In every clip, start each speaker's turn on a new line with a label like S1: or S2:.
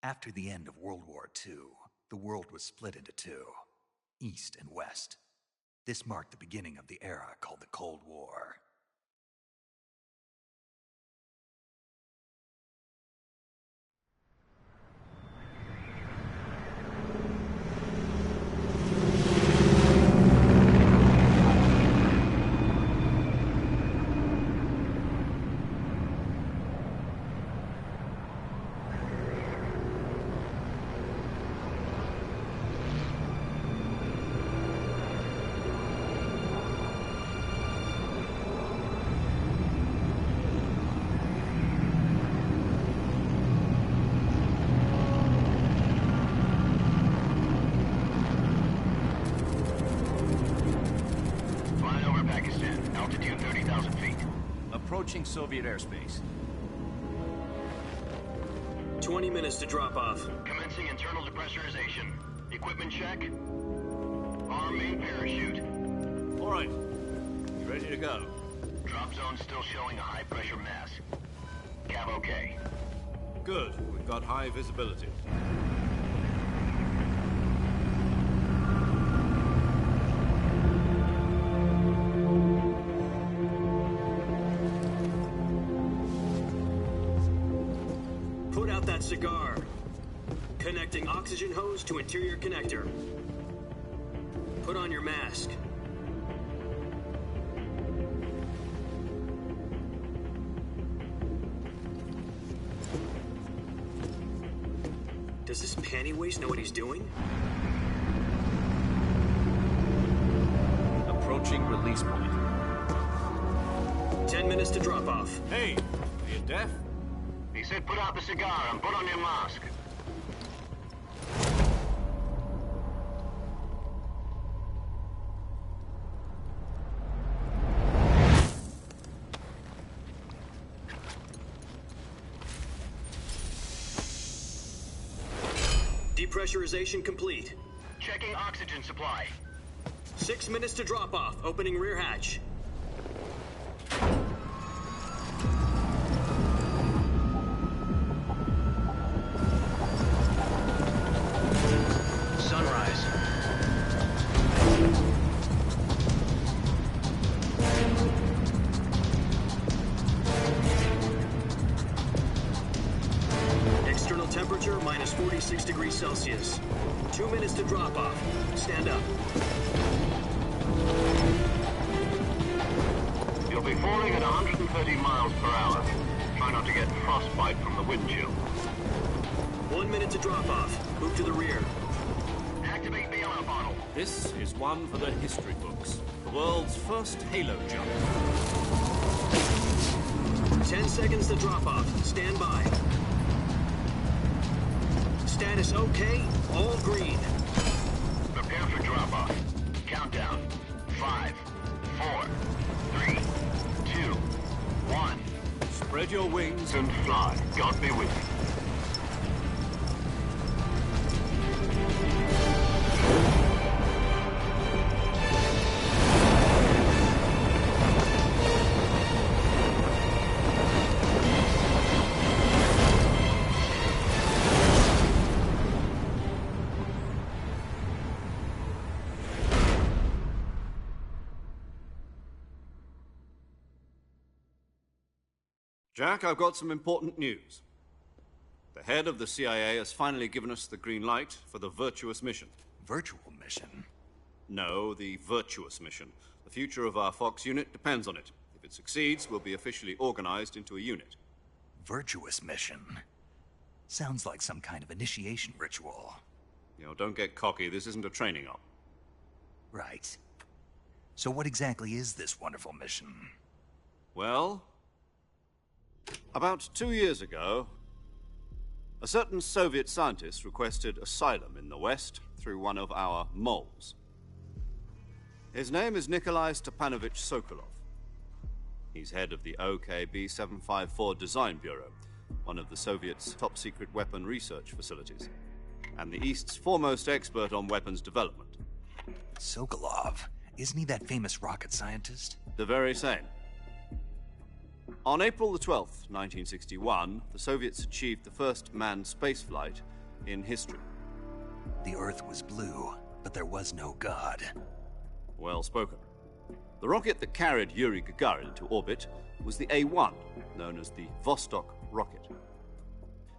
S1: After the end of World War II, the world was split into two, East and West. This marked the beginning of the era called the Cold War.
S2: Approaching Soviet airspace.
S3: 20 minutes to drop off.
S4: Commencing internal depressurization. Equipment check. Arm main parachute.
S2: All right. You ready to go?
S4: Drop zone still showing a high pressure mass. Cav okay.
S2: Good. We've got high visibility.
S3: Put out that cigar. Connecting oxygen hose to interior connector. Put on your mask. Does this panty waste know what he's doing?
S2: Approaching release point.
S3: 10 minutes to drop off.
S2: Hey, are you deaf?
S4: He said put out the cigar and put on your mask.
S3: Depressurization complete.
S4: Checking oxygen supply.
S3: 6 minutes to drop off. Opening rear hatch.
S4: Sunrise.
S3: External temperature minus 46 degrees Celsius. 2 minutes to drop off. Stand up.
S4: You'll be falling at 130 miles per hour. Try not to get frostbite from the wind chill.
S3: 1 minute to drop off. Move to the rear.
S4: Activate the yellow bottle.
S2: This is one for the history books. The world's first halo jump.
S3: 10 seconds to drop off. Stand by. Status okay. All green.
S4: Prepare for drop-off. Countdown. 5, 4, 3, 2, 1.
S2: Spread your wings
S4: And fly. God be with you.
S2: Jack, I've got some important news. The head of the CIA has finally given us the green light for the Virtuous mission.
S1: Virtual mission?
S2: No, the Virtuous mission. The future of our Fox unit depends on it. If it succeeds, we'll be officially organized into a unit.
S1: Virtuous mission? Sounds like some kind of initiation ritual.
S2: You know, don't get cocky. This isn't a training op.
S1: Right. So what exactly is this wonderful mission?
S2: Well, about 2 years ago, a certain Soviet scientist requested asylum in the West through one of our moles. His name is Nikolai Stepanovich Sokolov. He's head of the OKB-754 Design Bureau, one of the Soviets' top-secret weapon research facilities, and the East's foremost expert on weapons development.
S1: Sokolov? Isn't he that famous rocket scientist?
S2: The very same. On April the 12th, 1961, the Soviets achieved the first manned spaceflight in history.
S1: The Earth was blue, but there was no God.
S2: Well spoken. The rocket that carried Yuri Gagarin to orbit was the A-1, known as the Vostok rocket.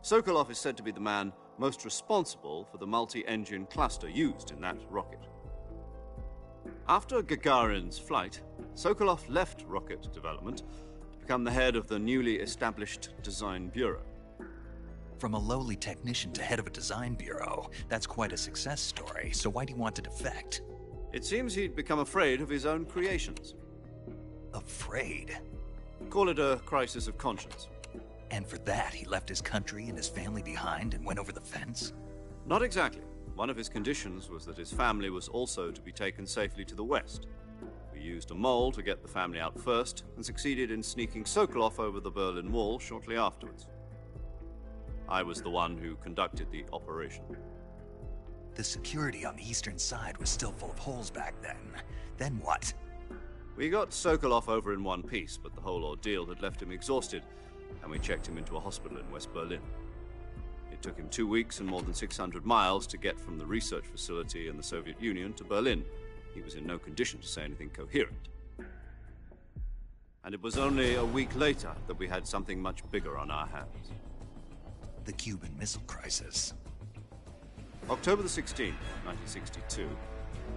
S2: Sokolov is said to be the man most responsible for the multi-engine cluster used in that rocket. After Gagarin's flight, Sokolov left rocket development to become the head of the newly established Design Bureau.
S1: From a lowly technician to head of a design bureau, that's quite a success story, so why do you want to defect?
S2: It seems he'd become afraid of his own creations.
S1: Afraid?
S2: Call it a crisis of conscience.
S1: And for that, he left his country and his family behind and went over the fence?
S2: Not exactly. One of his conditions was that his family was also to be taken safely to the west. We used a mole to get the family out first and succeeded in sneaking Sokolov over the Berlin Wall shortly afterwards. I was the one who conducted the operation.
S1: The security on the eastern side was still full of holes back then. Then what?
S2: We got Sokolov over in one piece, but the whole ordeal had left him exhausted, and we checked him into a hospital in West Berlin. It took him 2 weeks and more than 600 miles to get from the research facility in the Soviet Union to Berlin. He was in no condition to say anything coherent. And it was only a week later that we had something much bigger on our hands.
S1: The Cuban Missile Crisis.
S2: October the 16th, 1962,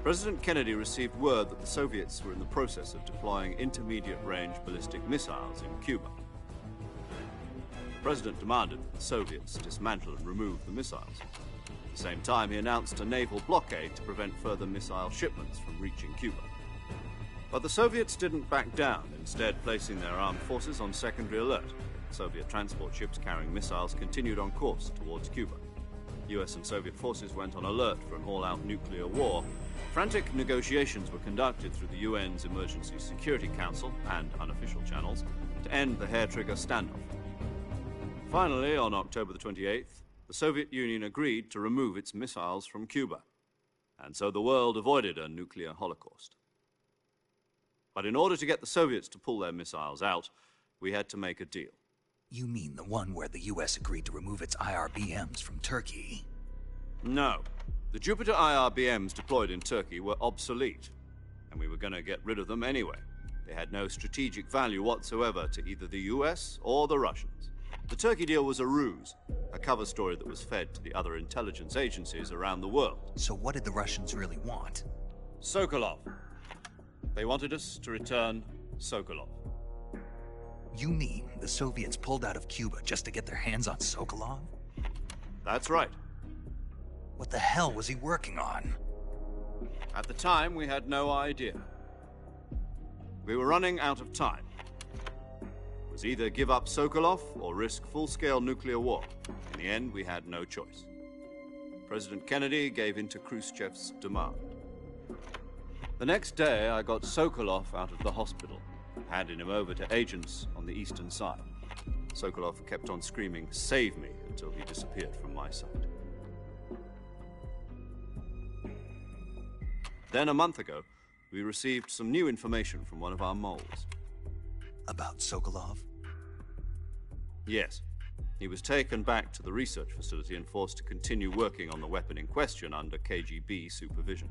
S2: President Kennedy received word that the Soviets were in the process of deploying intermediate-range ballistic missiles in Cuba. The President demanded that the Soviets dismantle and remove the missiles. At the same time, he announced a naval blockade to prevent further missile shipments from reaching Cuba. But the Soviets didn't back down, instead placing their armed forces on secondary alert. Soviet transport ships carrying missiles continued on course towards Cuba. US and Soviet forces went on alert for an all-out nuclear war. Frantic negotiations were conducted through the UN's Emergency Security Council and unofficial channels to end the hair-trigger standoff. Finally, on October the 28th, the Soviet Union agreed to remove its missiles from Cuba, and so the world avoided a nuclear holocaust. But in order to get the Soviets to pull their missiles out, we had to make a deal.
S1: You mean the one where the US agreed to remove its IRBMs from Turkey?
S2: No. The Jupiter IRBMs deployed in Turkey were obsolete, and we were going to get rid of them anyway. They had no strategic value whatsoever to either the US or the Russians. The Turkey deal was a ruse, a cover story that was fed to the other intelligence agencies around the world.
S1: So what did the Russians really want?
S2: Sokolov. They wanted us to return Sokolov.
S1: You mean the Soviets pulled out of Cuba just to get their hands on Sokolov?
S2: That's right.
S1: What the hell was he working on?
S2: At the time, we had no idea. We were running out of time. It was either give up Sokolov or risk full-scale nuclear war. In the end, we had no choice. President Kennedy gave in to Khrushchev's demand. The next day, I got Sokolov out of the hospital, handing him over to agents on the eastern side. Sokolov kept on screaming, "Save me," until he disappeared from my sight. Then, a month ago, we received some new information from one of our moles.
S1: About Sokolov?
S2: Yes. He was taken back to the research facility and forced to continue working on the weapon in question under KGB supervision.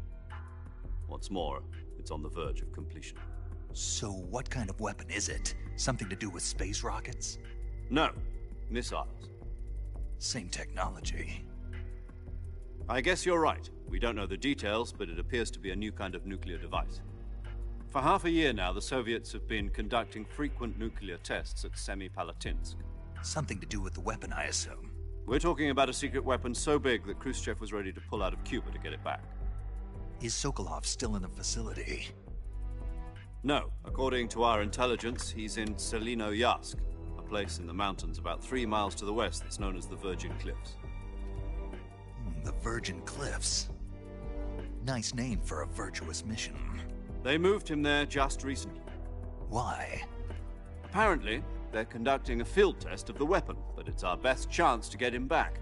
S2: What's more, it's on the verge of completion.
S1: So what kind of weapon is it? Something to do with space rockets?
S2: No, missiles.
S1: Same technology.
S2: I guess you're right. We don't know the details, but it appears to be a new kind of nuclear device. For half a year now, the Soviets have been conducting frequent nuclear tests at Semipalatinsk.
S1: Something to do with the weapon, I assume.
S2: We're talking about a secret weapon so big that Khrushchev was ready to pull out of Cuba to get it back.
S1: Is Sokolov still in the facility?
S2: No. According to our intelligence, he's in Selinoyarsk, a place in the mountains about 3 miles to the west that's known as the Virgin Cliffs.
S1: The Virgin Cliffs. Nice name for a virtuous mission.
S2: They moved him there just recently.
S1: Why?
S2: Apparently, they're conducting a field test of the weapon, but it's our best chance to get him back.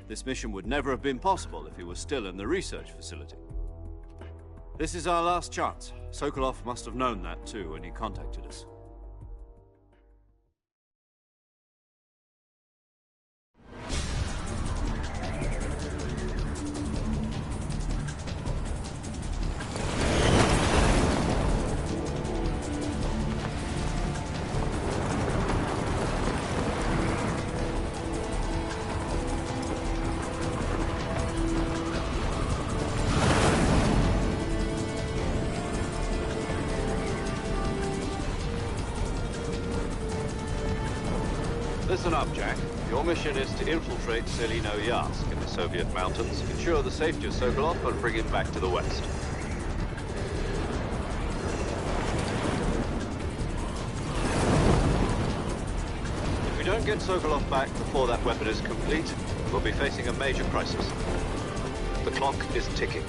S2: This mission would never have been possible if he was still in the research facility. This is our last chance. Sokolov must have known that too when he contacted us. Listen up, Jack. Your mission is to infiltrate Selino Yask in the Soviet mountains, ensure the safety of Sokolov, and bring him back to the West. If we don't get Sokolov back before that weapon is complete, we'll be facing a major crisis. The clock is ticking.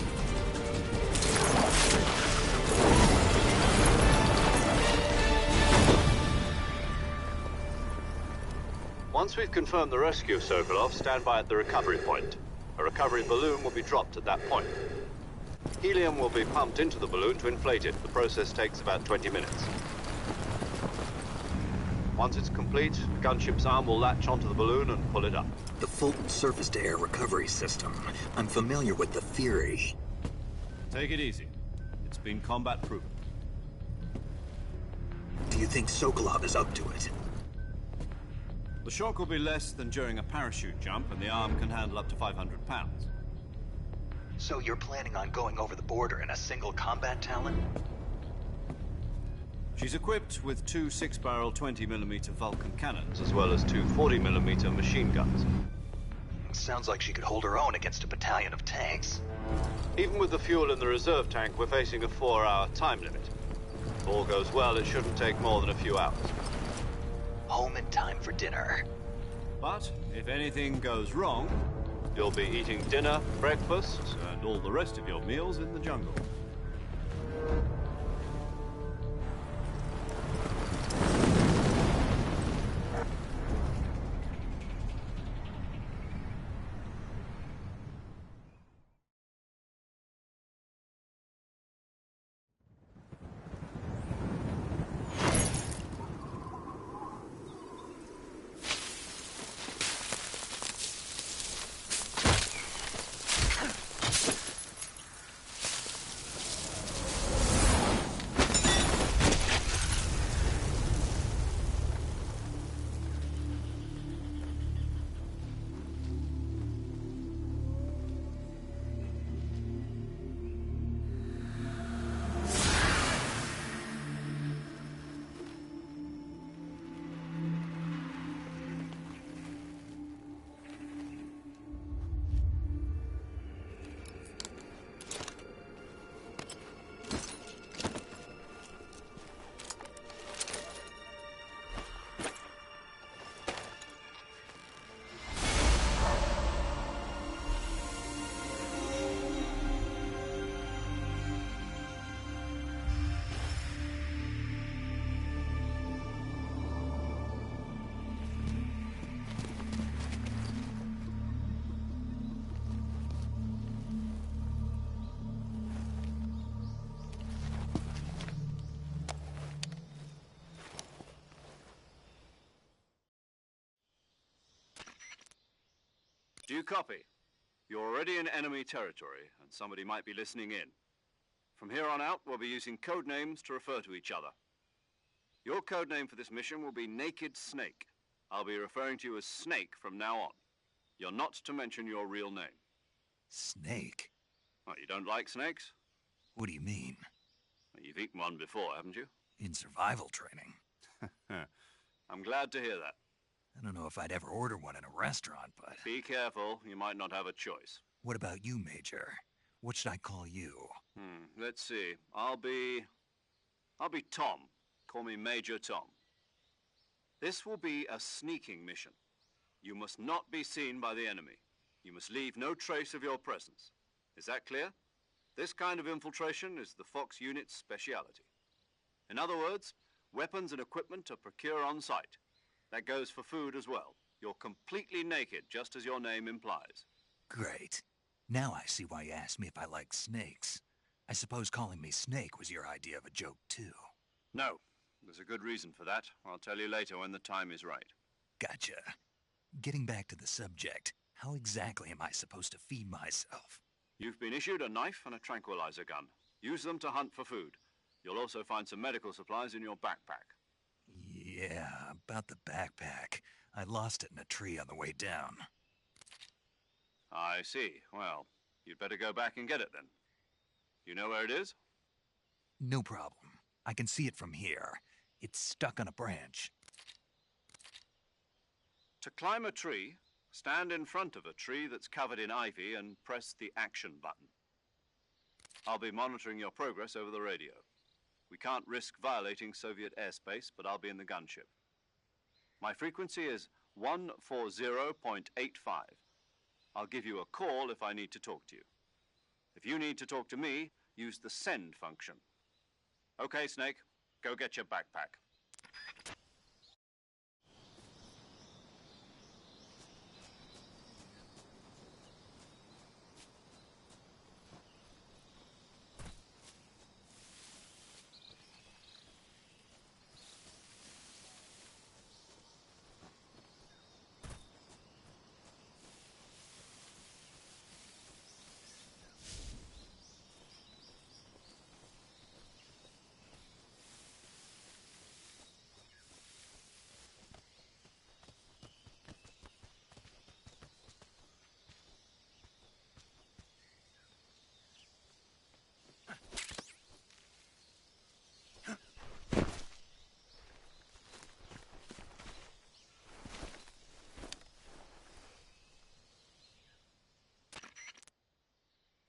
S2: Once we've confirmed the rescue of Sokolov, stand by at the recovery point. A recovery balloon will be dropped at that point. Helium will be pumped into the balloon to inflate it. The process takes about 20 minutes. Once it's complete, the gunship's arm will latch onto the balloon and pull it up.
S3: The Fulton surface-to-air recovery system. I'm familiar with the theory.
S2: Take it easy. It's been combat-proven.
S3: Do you think Sokolov is up to it?
S2: The shock will be less than during a parachute jump, and the arm can handle up to 500 pounds.
S1: So you're planning on going over the border in a single combat Talon?
S2: She's equipped with two 6-barrel 20mm Vulcan cannons, as well as two 40mm machine guns.
S1: Sounds like she could hold her own against a battalion of tanks.
S2: Even with the fuel in the reserve tank, we're facing a 4-hour time limit. If all goes well, it shouldn't take more than a few hours.
S1: Home in time for dinner.
S2: But if anything goes wrong, you'll be eating dinner, breakfast, and all the rest of your meals in the jungle. Do you copy? You're already in enemy territory, and somebody might be listening in. From here on out, we'll be using code names to refer to each other. Your code name for this mission will be Naked Snake. I'll be referring to you as Snake from now on. You're not to mention your real name.
S1: Snake?
S2: What, you don't like snakes?
S1: What do you mean?
S2: Well, you've eaten one before, haven't you?
S1: In survival training.
S2: I'm glad to hear that.
S1: I don't know if I'd ever order one in a restaurant, but...
S2: Be careful, you might not have a choice.
S1: What about you, Major? What should I call you?
S2: Let's see. I'll be Tom. Call me Major Tom. This will be a sneaking mission. You must not be seen by the enemy. You must leave no trace of your presence. Is that clear? This kind of infiltration is the Fox unit's speciality. In other words, weapons and equipment are procured on site. That goes for food as well. You're completely naked, just as your name implies.
S1: Great. Now I see why you asked me if I like snakes. I suppose calling me Snake was your idea of a joke, too.
S2: No. There's a good reason for that. I'll tell you later when the time is right.
S1: Gotcha. Getting back to the subject, how exactly am I supposed to feed myself?
S2: You've been issued a knife and a tranquilizer gun. Use them to hunt for food. You'll also find some medical supplies in your backpack.
S1: Yeah, about the backpack. I lost it in a tree on the way down.
S2: I see. Well, you'd better go back and get it then. You know where it is?
S1: No problem. I can see it from here. It's stuck on a branch.
S2: To climb a tree, stand in front of a tree that's covered in ivy and press the action button. I'll be monitoring your progress over the radio. We can't risk violating Soviet airspace, but I'll be in the gunship. My frequency is 140.85. I'll give you a call if I need to talk to you. If you need to talk to me, use the send function. Okay, Snake, go get your backpack.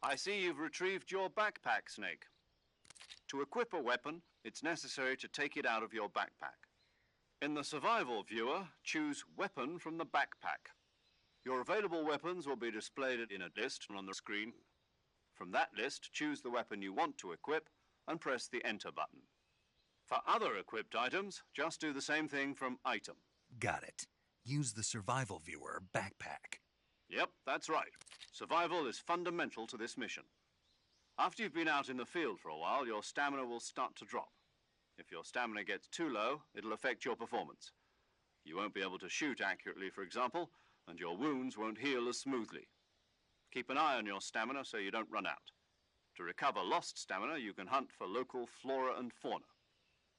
S2: I see you've retrieved your backpack, Snake. To equip a weapon, it's necessary to take it out of your backpack. In the survival viewer, choose Weapon from the backpack. Your available weapons will be displayed in a list on the screen. From that list, choose the weapon you want to equip and press the Enter button. For other equipped items, just do the same thing from Item.
S1: Got it. Use the survival viewer backpack.
S2: Yep, that's right. Survival is fundamental to this mission. After you've been out in the field for a while, your stamina will start to drop. If your stamina gets too low, it'll affect your performance. You won't be able to shoot accurately, for example, and your wounds won't heal as smoothly. Keep an eye on your stamina so you don't run out. To recover lost stamina, you can hunt for local flora and fauna.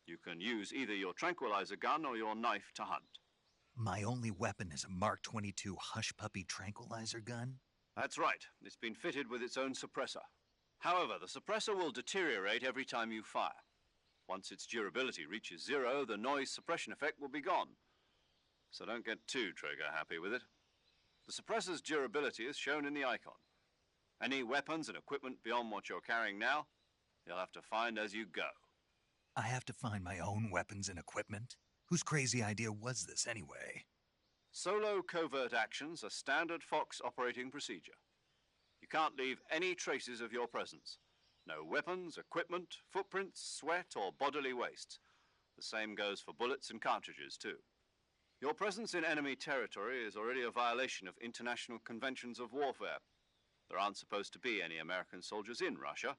S2: You can use either your tranquilizer gun or your knife to hunt.
S1: My only weapon is a Mark 22 Hush Puppy tranquilizer gun?
S2: That's right. It's been fitted with its own suppressor. However, the suppressor will deteriorate every time you fire. Once its durability reaches 0, the noise suppression effect will be gone. So don't get too trigger-happy with it. The suppressor's durability is shown in the icon. Any weapons and equipment beyond what you're carrying now, you'll have to find as you go.
S1: I have to find my own weapons and equipment? Whose crazy idea was this, anyway?
S2: Solo covert actions are standard Fox operating procedure. You can't leave any traces of your presence. No weapons, equipment, footprints, sweat, or bodily wastes. The same goes for bullets and cartridges, too. Your presence in enemy territory is already a violation of international conventions of warfare. There aren't supposed to be any American soldiers in Russia.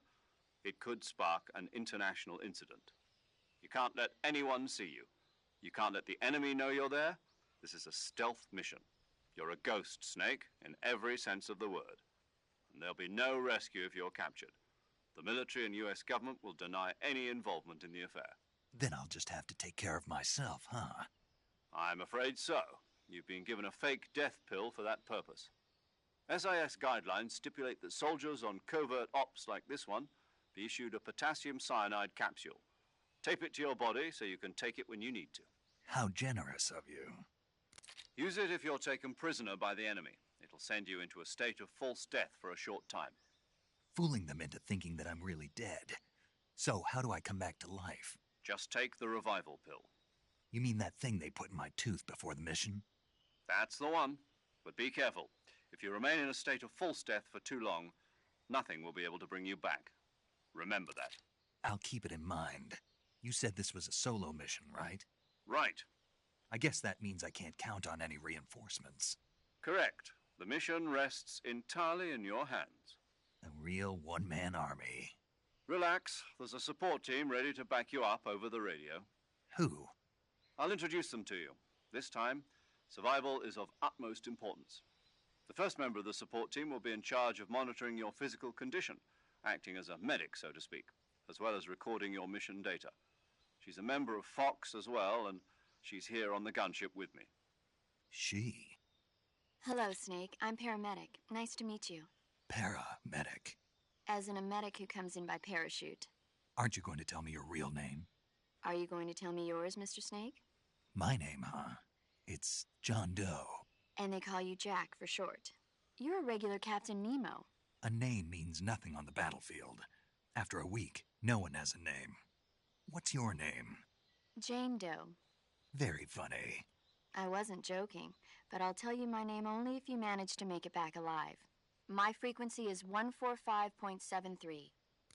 S2: It could spark an international incident. You can't let anyone see you. You can't let the enemy know you're there. This is a stealth mission. You're a ghost, Snake, in every sense of the word. And there'll be no rescue if you're captured. The military and US government will deny any involvement in the affair.
S1: Then I'll just have to take care of myself, huh?
S2: I'm afraid so. You've been given a fake death pill for that purpose. SIS guidelines stipulate that soldiers on covert ops like this one be issued a potassium cyanide capsule. Tape it to your body so you can take it when you need to.
S1: How generous of you.
S2: Use it if you're taken prisoner by the enemy. It'll send you into a state of false death for a short time.
S1: Fooling them into thinking that I'm really dead. So, how do I come back to life?
S2: Just take the revival pill.
S1: You mean that thing they put in my tooth before the mission?
S2: That's the one. But be careful. If you remain in a state of false death for too long, nothing will be able to bring you back. Remember that.
S1: I'll keep it in mind. You said this was a solo mission, right?
S2: Right.
S1: I guess that means I can't count on any reinforcements.
S2: Correct. The mission rests entirely in your hands.
S1: A real one-man army.
S2: Relax. There's a support team ready to back you up over the radio.
S1: Who?
S2: I'll introduce them to you. This time, survival is of utmost importance. The first member of the support team will be in charge of monitoring your physical condition, acting as a medic, so to speak, as well as recording your mission data. She's a member of Fox as well, and she's here on the gunship with me.
S1: She?
S5: Hello, Snake. I'm paramedic. Nice to meet you.
S1: Paramedic?
S5: As in a medic who comes in by parachute.
S1: Aren't you going to tell me your real name?
S5: Are you going to tell me yours, Mr. Snake?
S1: My name, huh? It's John Doe.
S5: And they call you Jack for short. You're a regular Captain Nemo.
S1: A name means nothing on the battlefield. After a week, no one has a name. What's your name?
S5: Jane Doe.
S1: Very funny.
S5: I wasn't joking, but I'll tell you my name only if you manage to make it back alive. My frequency is 145.73.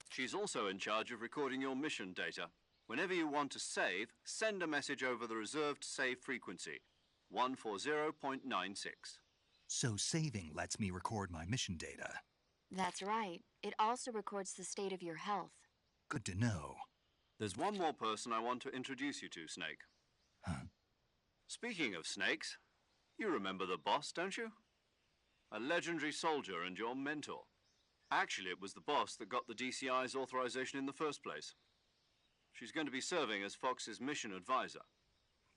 S2: She's also in charge of recording your mission data. Whenever you want to save, send a message over the reserved save frequency, 140.96.
S1: So saving lets me record my mission data.
S5: That's right. It also records the state of your health.
S1: Good to know.
S2: There's one more person I want to introduce you to, Snake.
S1: Huh?
S2: Speaking of snakes, you remember the boss, don't you? A legendary soldier and your mentor. Actually, it was the boss that got the DCI's authorization in the first place. She's going to be serving as Fox's mission advisor.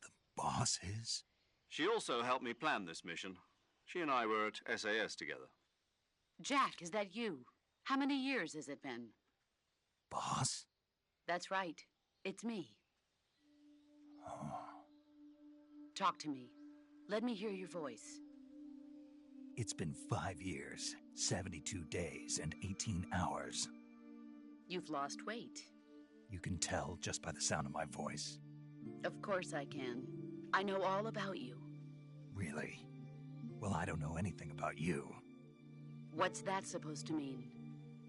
S1: The boss is?
S2: She also helped me plan this mission. She and I were at SAS together.
S6: Jack, is that you? How many years has it been?
S1: Boss?
S6: That's right. It's me.
S1: Oh.
S6: Talk to me. Let me hear your voice.
S1: It's been 5 years, 72 days, and 18 hours.
S6: You've lost weight.
S1: You can tell just by the sound of my voice.
S6: Of course I can. I know all about you.
S1: Really? Well, I don't know anything about you.
S6: What's that supposed to mean?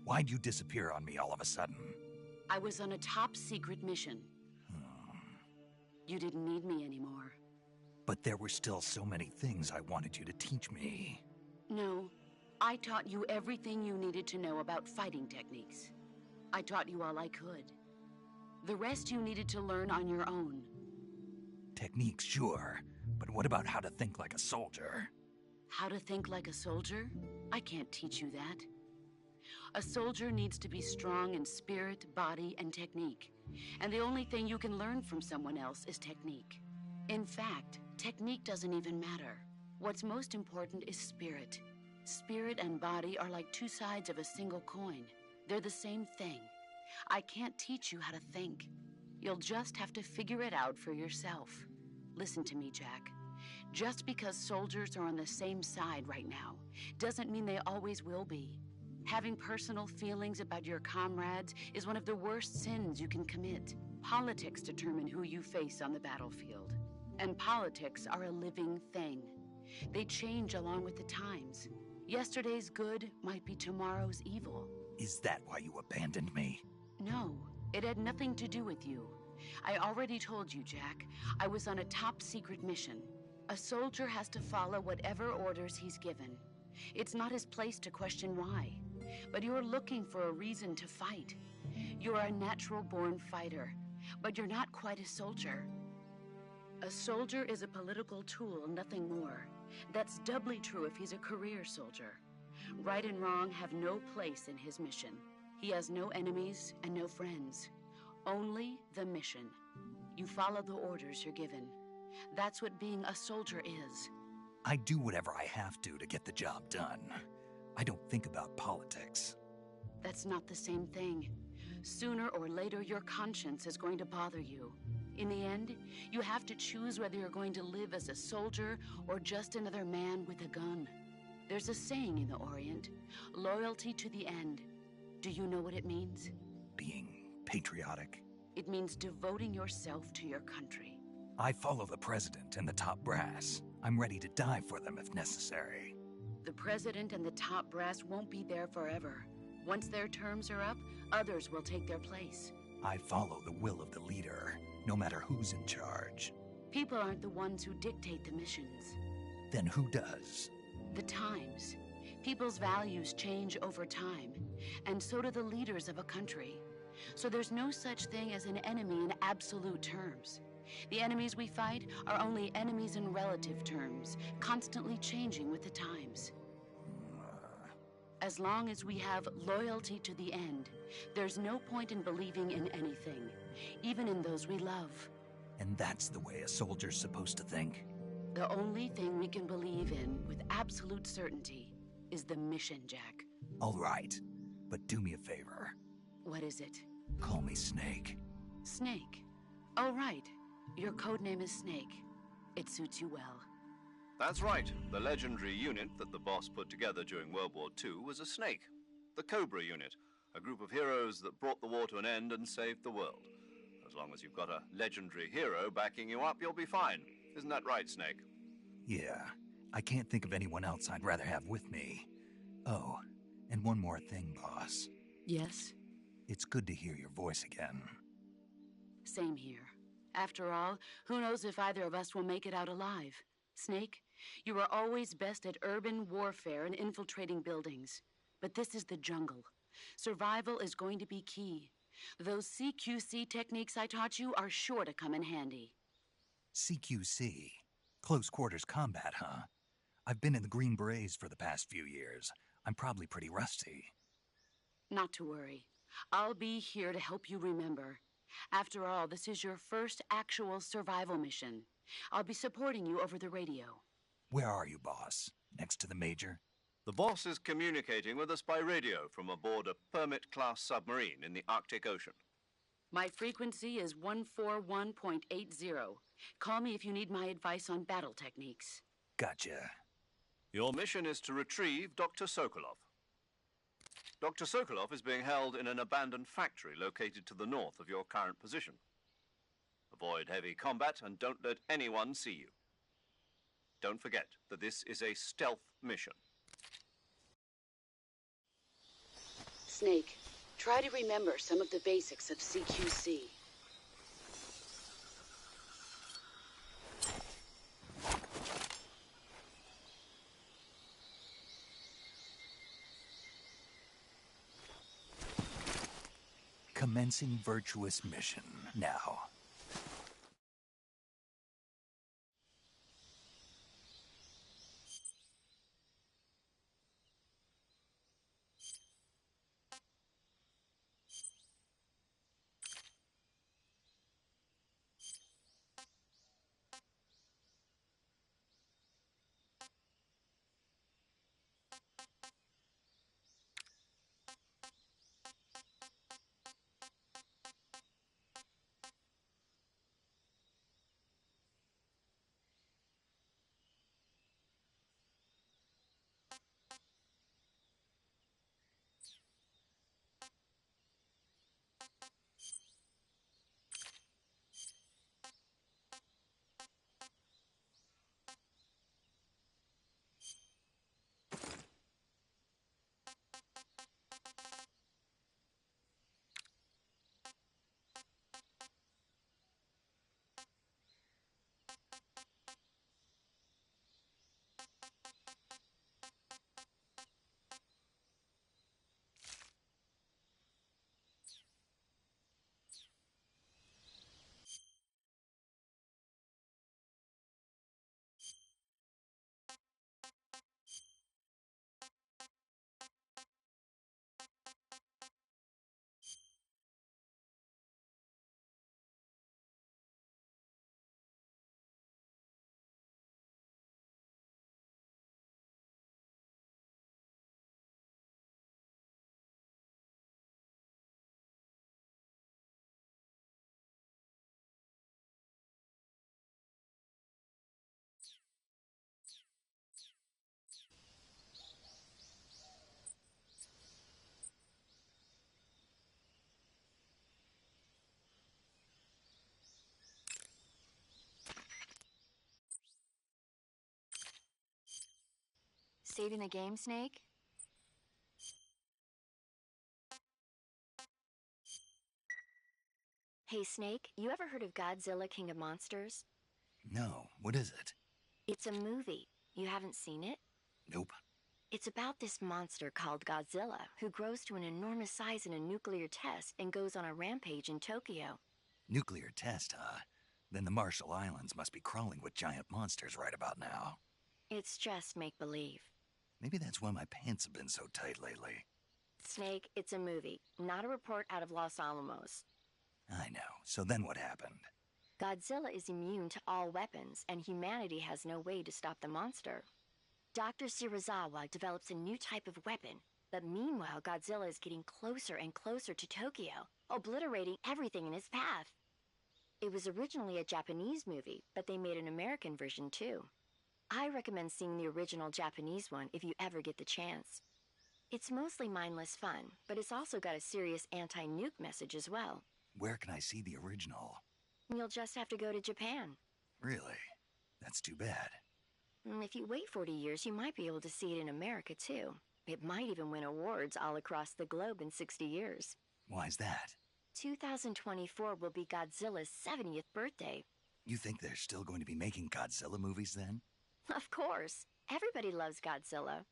S1: Why'd you disappear on me all of a sudden?
S6: I was on a top-secret mission. You didn't need me anymore.
S1: But there were still so many things I wanted you to teach me.
S6: No, I taught you everything you needed to know about fighting techniques. I taught you all I could. The rest you needed to learn on your own.
S1: Techniques, sure. But what about how to think like a soldier?
S6: How to think like a soldier? I can't teach you that. A soldier needs to be strong in spirit, body, and technique. And the only thing you can learn from someone else is technique. In fact, technique doesn't even matter. What's most important is spirit. Spirit and body are like two sides of a single coin. They're the same thing. I can't teach you how to think. You'll just have to figure it out for yourself. Listen to me, Jack. Just because soldiers are on the same side right now doesn't mean they always will be. Having personal feelings about your comrades is one of the worst sins you can commit. Politics determine who you face on the battlefield. And politics are a living thing. They change along with the times. Yesterday's good might be tomorrow's evil.
S1: Is that why you abandoned me?
S6: No, it had nothing to do with you. I already told you, Jack. I was on a top-secret mission. A soldier has to follow whatever orders he's given. It's not his place to question why. But you're looking for a reason to fight. You're a natural-born fighter, but you're not quite a soldier. A soldier is a political tool, nothing more. That's doubly true if he's a career soldier. Right and wrong have no place in his mission. He has no enemies and no friends. Only the mission. You follow the orders you're given. That's what being a soldier is.
S1: I do whatever I have to get the job done. I don't think about politics.
S6: That's not the same thing. Sooner or later, your conscience is going to bother you. In the end, you have to choose whether you're going to live as a soldier or just another man with a gun. There's a saying in the Orient, loyalty to the end. Do you know what it means?
S1: Being patriotic.
S6: It means devoting yourself to your country.
S1: I follow the president and the top brass. I'm ready to die for them if necessary.
S6: The president and the top brass won't be there forever. Once their terms are up, others will take their place.
S1: I follow the will of the leader, no matter who's in charge.
S6: People aren't the ones who dictate the missions.
S1: Then who does?
S6: The times. People's values change over time, and so do the leaders of a country. So there's no such thing as an enemy in absolute terms. The enemies we fight are only enemies in relative terms, constantly changing with the times. As long as we have loyalty to the end, there's no point in believing in anything, even in those we love.
S1: And that's the way a soldier's supposed to think?
S6: The only thing we can believe in with absolute certainty is the mission, Jack.
S1: All right, but do me a favor.
S6: What is it?
S1: Call me Snake.
S6: Snake? Oh, right. Your codename is Snake. It suits you well.
S2: That's right. The legendary unit that the boss put together during World War II was a snake. The Cobra unit, a group of heroes that brought the war to an end and saved the world. As long as you've got a legendary hero backing you up, you'll be fine. Isn't that right, Snake?
S1: Yeah, I can't think of anyone else I'd rather have with me. Oh, and one more thing, boss.
S6: Yes?
S1: It's good to hear your voice again.
S6: Same here. After all, who knows if either of us will make it out alive? Snake, you are always best at urban warfare and infiltrating buildings. But this is the jungle. Survival is going to be key. Those CQC techniques I taught you are sure to come in handy.
S1: CQC? Close quarters combat, huh? I've been in the Green Berets for the past few years. I'm probably pretty rusty.
S6: Not to worry. I'll be here to help you remember. After all, this is your first actual survival mission. I'll be supporting you over the radio.
S1: Where are you, boss? Next to the Major?
S2: The boss is communicating with us by radio from aboard a Permit-class submarine in the Arctic Ocean.
S6: My frequency is 141.80. Call me if you need my advice on battle techniques.
S1: Gotcha.
S2: Your mission is to retrieve Dr. Sokolov. Dr. Sokolov is being held in an abandoned factory located to the north of your current position. Avoid heavy combat and don't let anyone see you. Don't forget that this is a stealth mission.
S6: Snake, try to remember some of the basics of CQC.
S1: Commencing virtuous mission now.
S5: Saving the game, Snake? Hey, Snake, you ever heard of Godzilla King of Monsters?
S1: No, what is it?
S5: It's a movie. You haven't seen it?
S1: Nope.
S5: It's about this monster called Godzilla, who grows to an enormous size in a nuclear test and goes on a rampage in Tokyo.
S1: Nuclear test, huh? Then the Marshall Islands must be crawling with giant monsters right about now.
S5: It's just make-believe.
S1: Maybe that's why my pants have been so tight lately.
S5: Snake, it's a movie, not a report out of Los Alamos.
S1: I know. So then what happened?
S5: Godzilla is immune to all weapons, and humanity has no way to stop the monster. Dr. Shirazawa develops a new type of weapon, but meanwhile Godzilla is getting closer and closer to Tokyo, obliterating everything in his path. It was originally a Japanese movie, but they made an American version too. I recommend seeing the original Japanese one if you ever get the chance. It's mostly mindless fun, but it's also got a serious anti-nuke message as well.
S1: Where can I see the original?
S5: You'll just have to go to Japan.
S1: Really? That's too bad.
S5: If you wait 40 years, you might be able to see it in America, too. It might even win awards all across the globe in 60 years.
S1: Why's that?
S5: 2024 will be Godzilla's 70th birthday.
S1: You think they're still going to be making Godzilla movies then?
S5: Of course. Everybody loves Godzilla.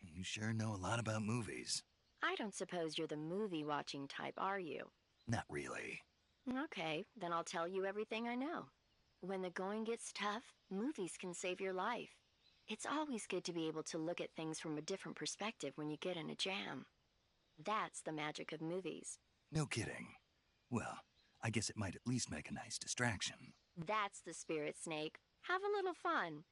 S1: You sure know a lot about movies.
S5: I don't suppose you're the movie-watching type, are you?
S1: Not really.
S5: Okay, then I'll tell you everything I know. When the going gets tough, movies can save your life. It's always good to be able to look at things from a different perspective when you get in a jam. That's the magic of movies.
S1: No kidding. Well, I guess it might at least make a nice distraction.
S5: That's the spirit, Snake. Have a little fun.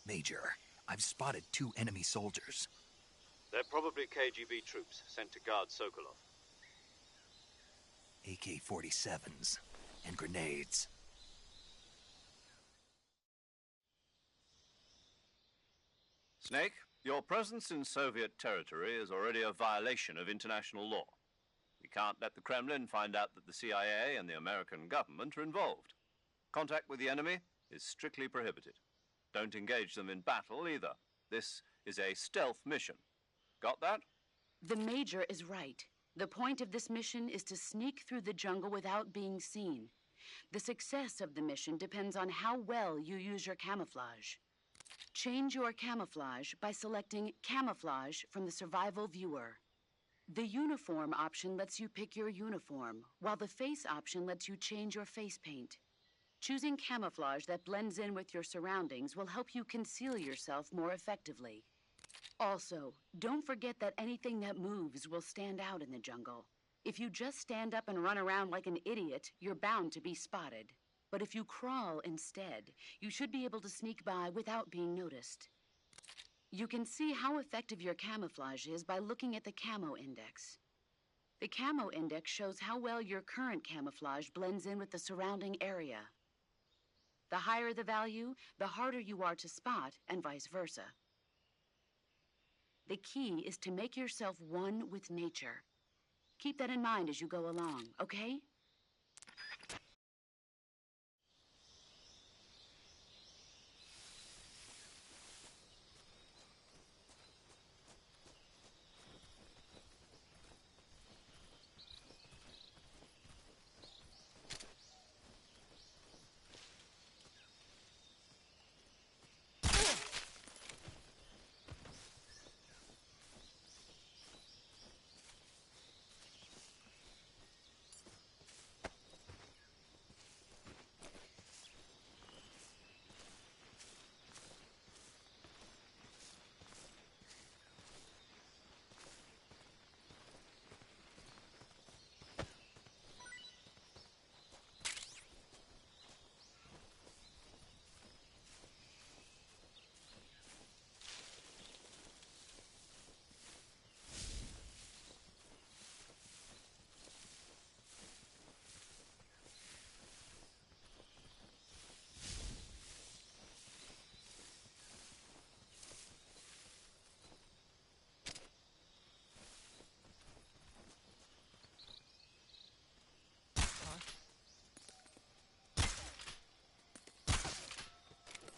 S1: Major, I've spotted 2 enemy soldiers.
S2: They're probably KGB troops sent to guard Sokolov.
S1: AK-47s and grenades.
S2: Snake, your presence in Soviet territory is already a violation of international law. We can't let the Kremlin find out that the CIA and the American government are involved. Contact with the enemy is strictly prohibited. Don't engage them in battle either. This is a stealth mission. Got that?
S6: The Major is right. The point of this mission is to sneak through the jungle without being seen. The success of the mission depends on how well you use your camouflage. Change your camouflage by selecting Camouflage from the Survival Viewer. The Uniform option lets you pick your uniform, while the Face option lets you change your face paint. Choosing camouflage that blends in with your surroundings will help you conceal yourself more effectively. Also, don't forget that anything that moves will stand out in the jungle. If you just stand up and run around like an idiot, you're bound to be spotted. But if you crawl instead, you should be able to sneak by without being noticed. You can see how effective your camouflage is by looking at the Camo Index. The Camo Index shows how well your current camouflage blends in with the surrounding area. The higher the value, the harder you are to spot, and vice versa. The key is to make yourself one with nature. Keep that in mind as you go along, okay?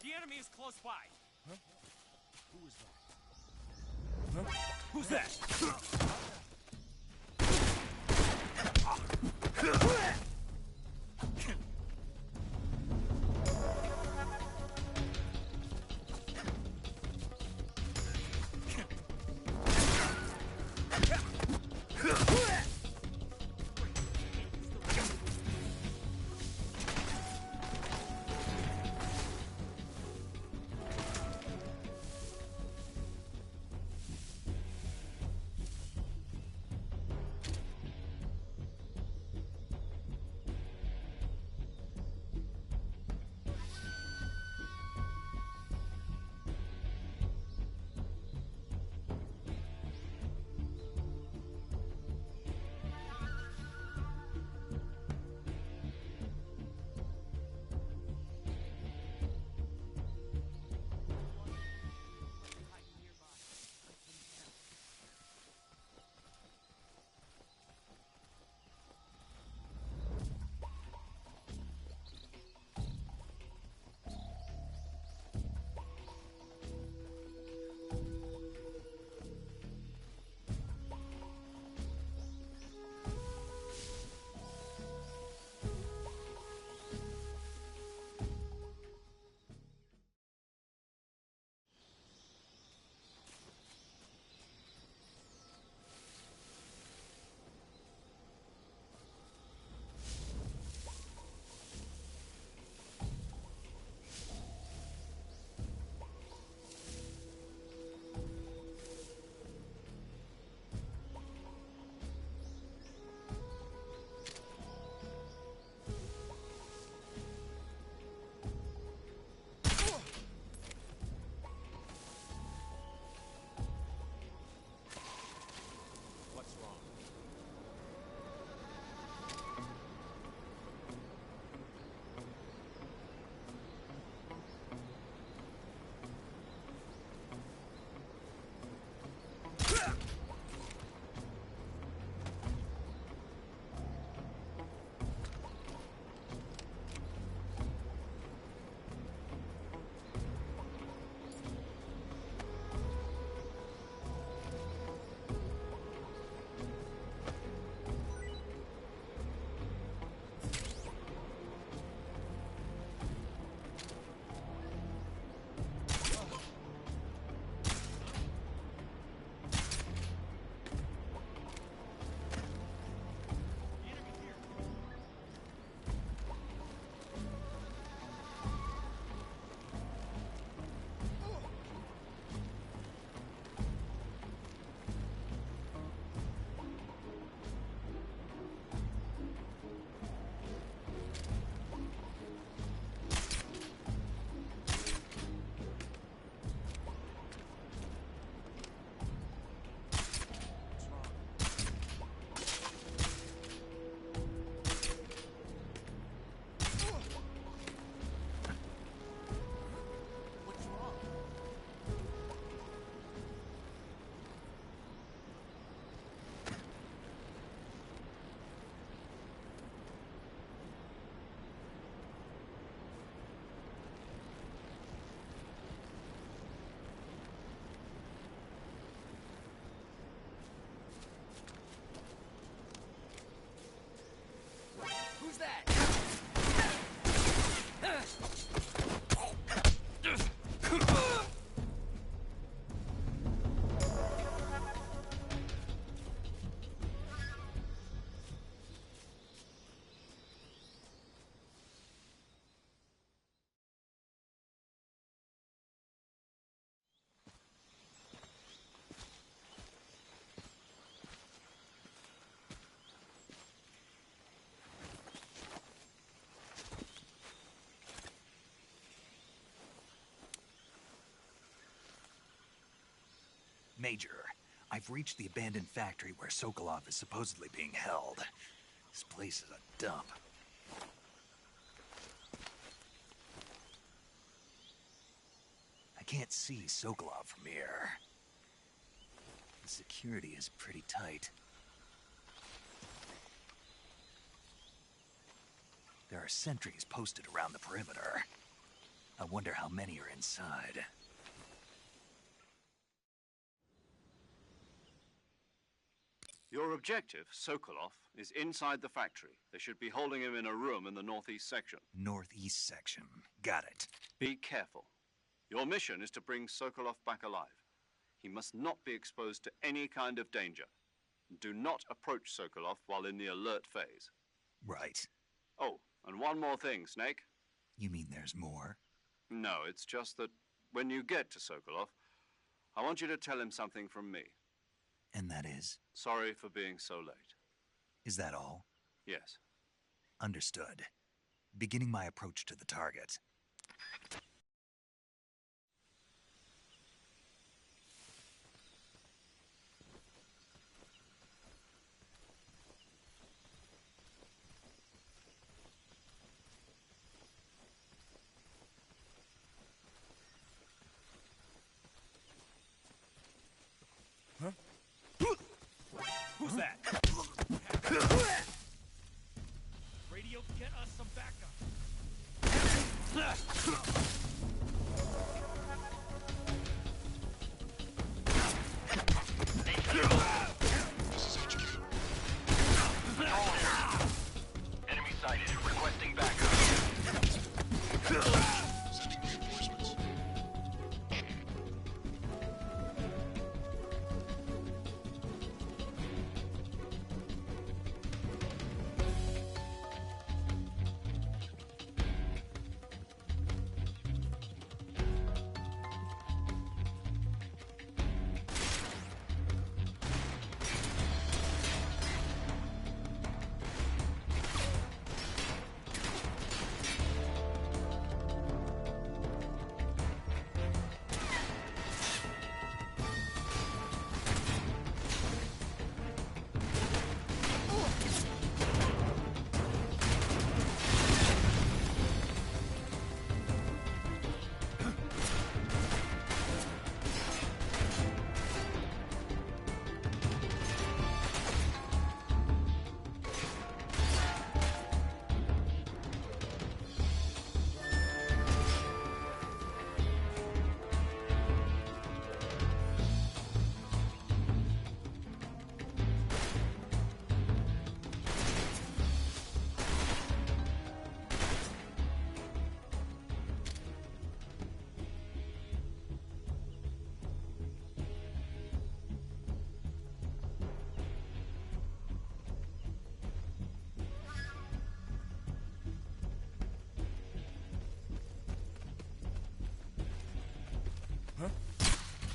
S7: The enemy is close by. Huh? Who is that? Huh? Who's that? Who's that?
S1: Major, I've reached the abandoned factory where Sokolov is supposedly being held. This place is a dump. I can't see Sokolov from here. The security is pretty tight. There are sentries posted around the perimeter. I wonder how many are inside.
S2: Your objective, Sokolov, is inside the factory. They should be holding him in a room in the northeast section.
S1: Northeast section. Got it.
S2: Be careful. Your mission is to bring Sokolov back alive. He must not be exposed to any kind of danger. Do not approach Sokolov while in the alert phase.
S1: Right.
S2: Oh, and one more thing, Snake.
S1: You mean there's more?
S2: No, it's just that when you get to Sokolov, I want you to tell him something from me.
S1: And that is?
S2: Sorry for being so late.
S1: Is that all?
S2: Yes.
S1: Understood. Beginning my approach to the target.
S7: Who's that? Radio, get us some backup.
S4: This is HQ. Control here. Enemy sighted. Requesting backup. Sending reinforcements.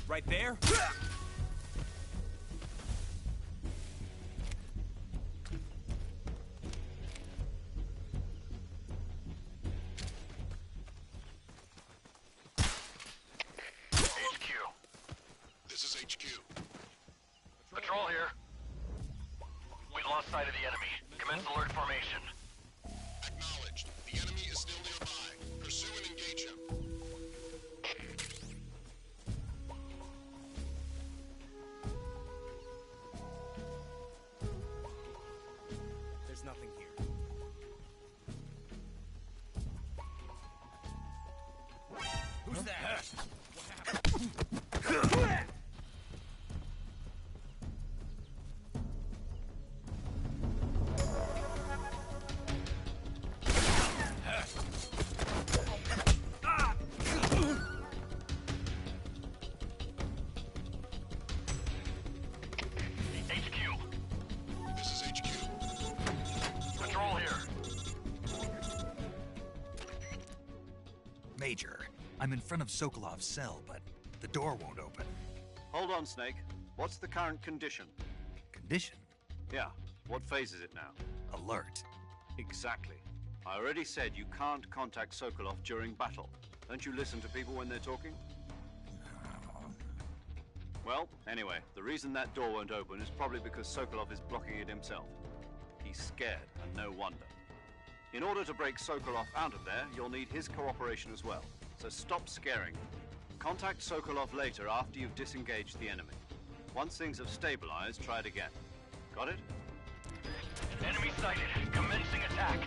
S7: Right there?
S4: HQ. This is HQ. Patrol here. We lost sight of the enemy. Commence alert formation. Acknowledged. The enemy is still nearby. Pursue and engage him.
S7: There's nothing here. Who's that? What happened?
S1: Major. I'm in front of Sokolov's cell, but the door won't open.
S2: Hold on, Snake. What's the current condition?
S1: Condition?
S2: Yeah, what phase is it now?
S1: Alert.
S2: Exactly. I already said you can't contact Sokolov during battle. Don't you listen to people when they're talking? Well, anyway, the reason that door won't open is probably because Sokolov is blocking it himself. He's scared, and no wonder. In order to break Sokolov out of there, you'll need his cooperation as well. So stop scaring him. Contact Sokolov later after you've disengaged the enemy. Once things have stabilized, try it again. Got it?
S4: Enemy sighted. Commencing attack.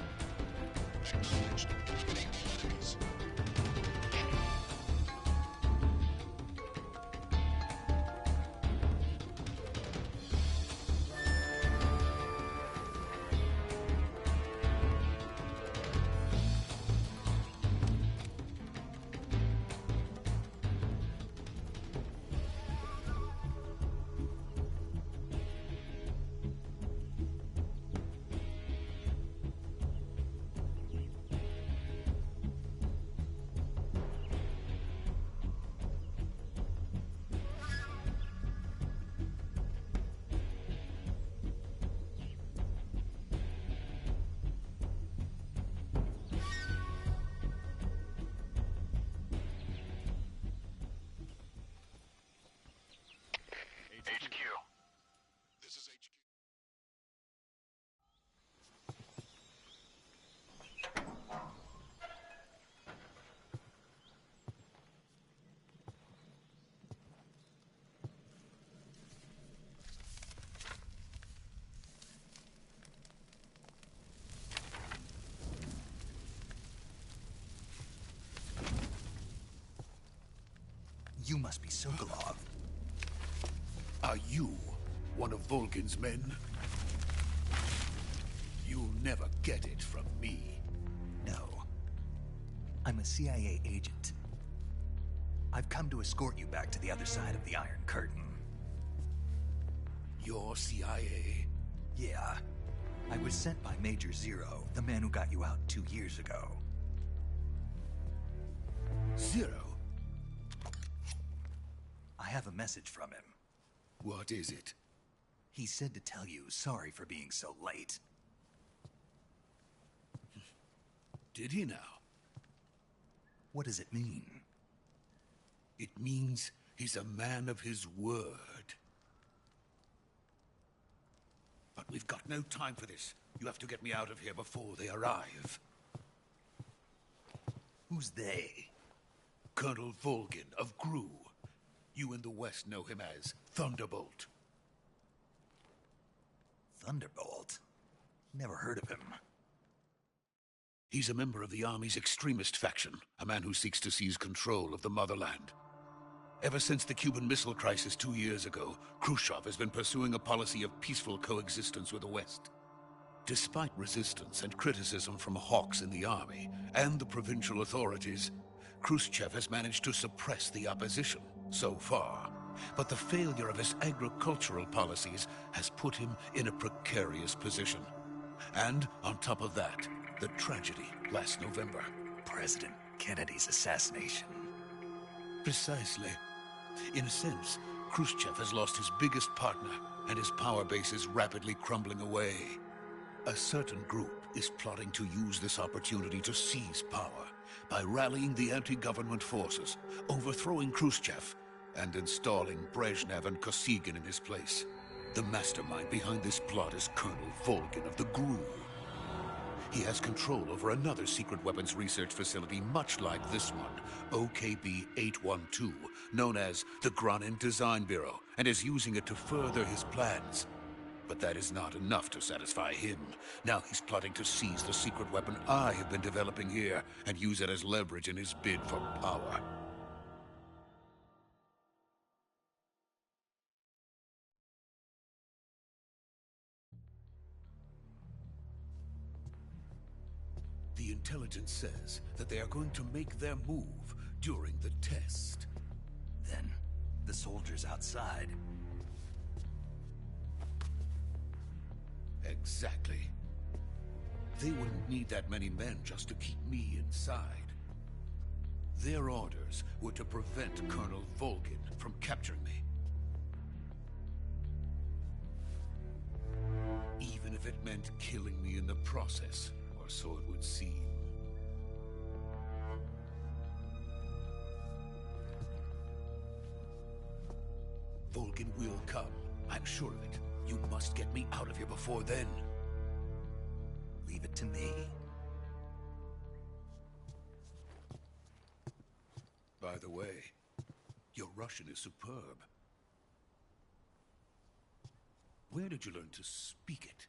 S4: HQ.
S8: This is HQ.
S1: You must be Sokolov.
S8: Are you one of Volgin's men? You'll never get it from me.
S1: No. I'm a CIA agent. I've come to escort you back to the other side of the Iron Curtain.
S8: You're CIA?
S1: Yeah. I was sent by Major Zero, the man who got you out 2 years ago.
S8: Zero?
S1: I have a message from him.
S8: What is it?
S1: He said to tell you sorry for being so late.
S8: Did he now?
S1: What does it mean?
S8: It means he's a man of his word. But we've got no time for this. You have to get me out of here before they arrive.
S1: Who's they?
S8: Colonel Volgin of GRU. You in the West know him as Thunderbolt.
S1: Thunderbolt? Never heard of him.
S8: He's a member of the Army's extremist faction, a man who seeks to seize control of the motherland. Ever since the Cuban Missile Crisis 2 years ago, Khrushchev has been pursuing a policy of peaceful coexistence with the West. Despite resistance and criticism from hawks in the Army and the provincial authorities, Khrushchev has managed to suppress the opposition so far. But the failure of his agricultural policies has put him in a precarious position. And on top of that, the tragedy last November.
S1: President Kennedy's assassination.
S8: Precisely. In a sense, Khrushchev has lost his biggest partner, and his power base is rapidly crumbling away. A certain group is plotting to use this opportunity to seize power by rallying the anti-government forces, overthrowing Khrushchev, and installing Brezhnev and Kosygin in his place. The mastermind behind this plot is Colonel Volgin of the GRU. He has control over another secret weapons research facility much like this one, OKB-812, known as the Granin Design Bureau, and is using it to further his plans. But that is not enough to satisfy him. Now he's plotting to seize the secret weapon I have been developing here and use it as leverage in his bid for power. The intelligence says that they are going to make their move during the test.
S1: Then, the soldiers outside.
S8: Exactly. They wouldn't need that many men just to keep me inside. Their orders were to prevent Colonel Volgin from capturing me. Even if it meant killing me in the process, or so it would seem. Volgin will come. I'm sure of it. You must get me out of here before then.
S1: Leave it to me.
S8: By the way, your Russian is superb. Where did you learn to speak it?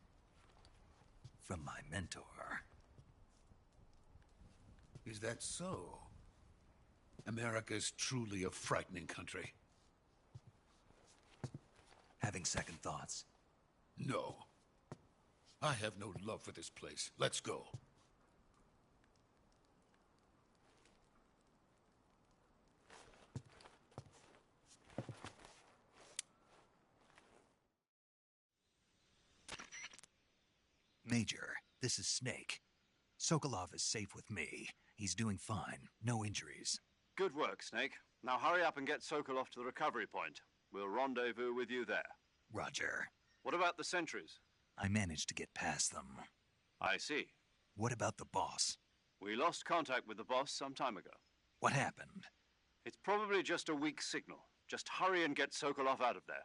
S1: From my mentor.
S8: Is that so? America's truly a frightening country.
S1: Having second thoughts?
S8: No. I have no love for this place. Let's go.
S1: Major, this is Snake. Sokolov is safe with me. He's doing fine. No injuries.
S2: Good work, Snake. Now hurry up and get Sokolov to the recovery point. We'll rendezvous with you there.
S1: Roger.
S2: What about the sentries?
S1: I managed to get past them.
S2: I see.
S1: What about the boss?
S2: We lost contact with the boss some time ago.
S1: What happened?
S2: It's probably just a weak signal. Just hurry and get Sokolov out of there.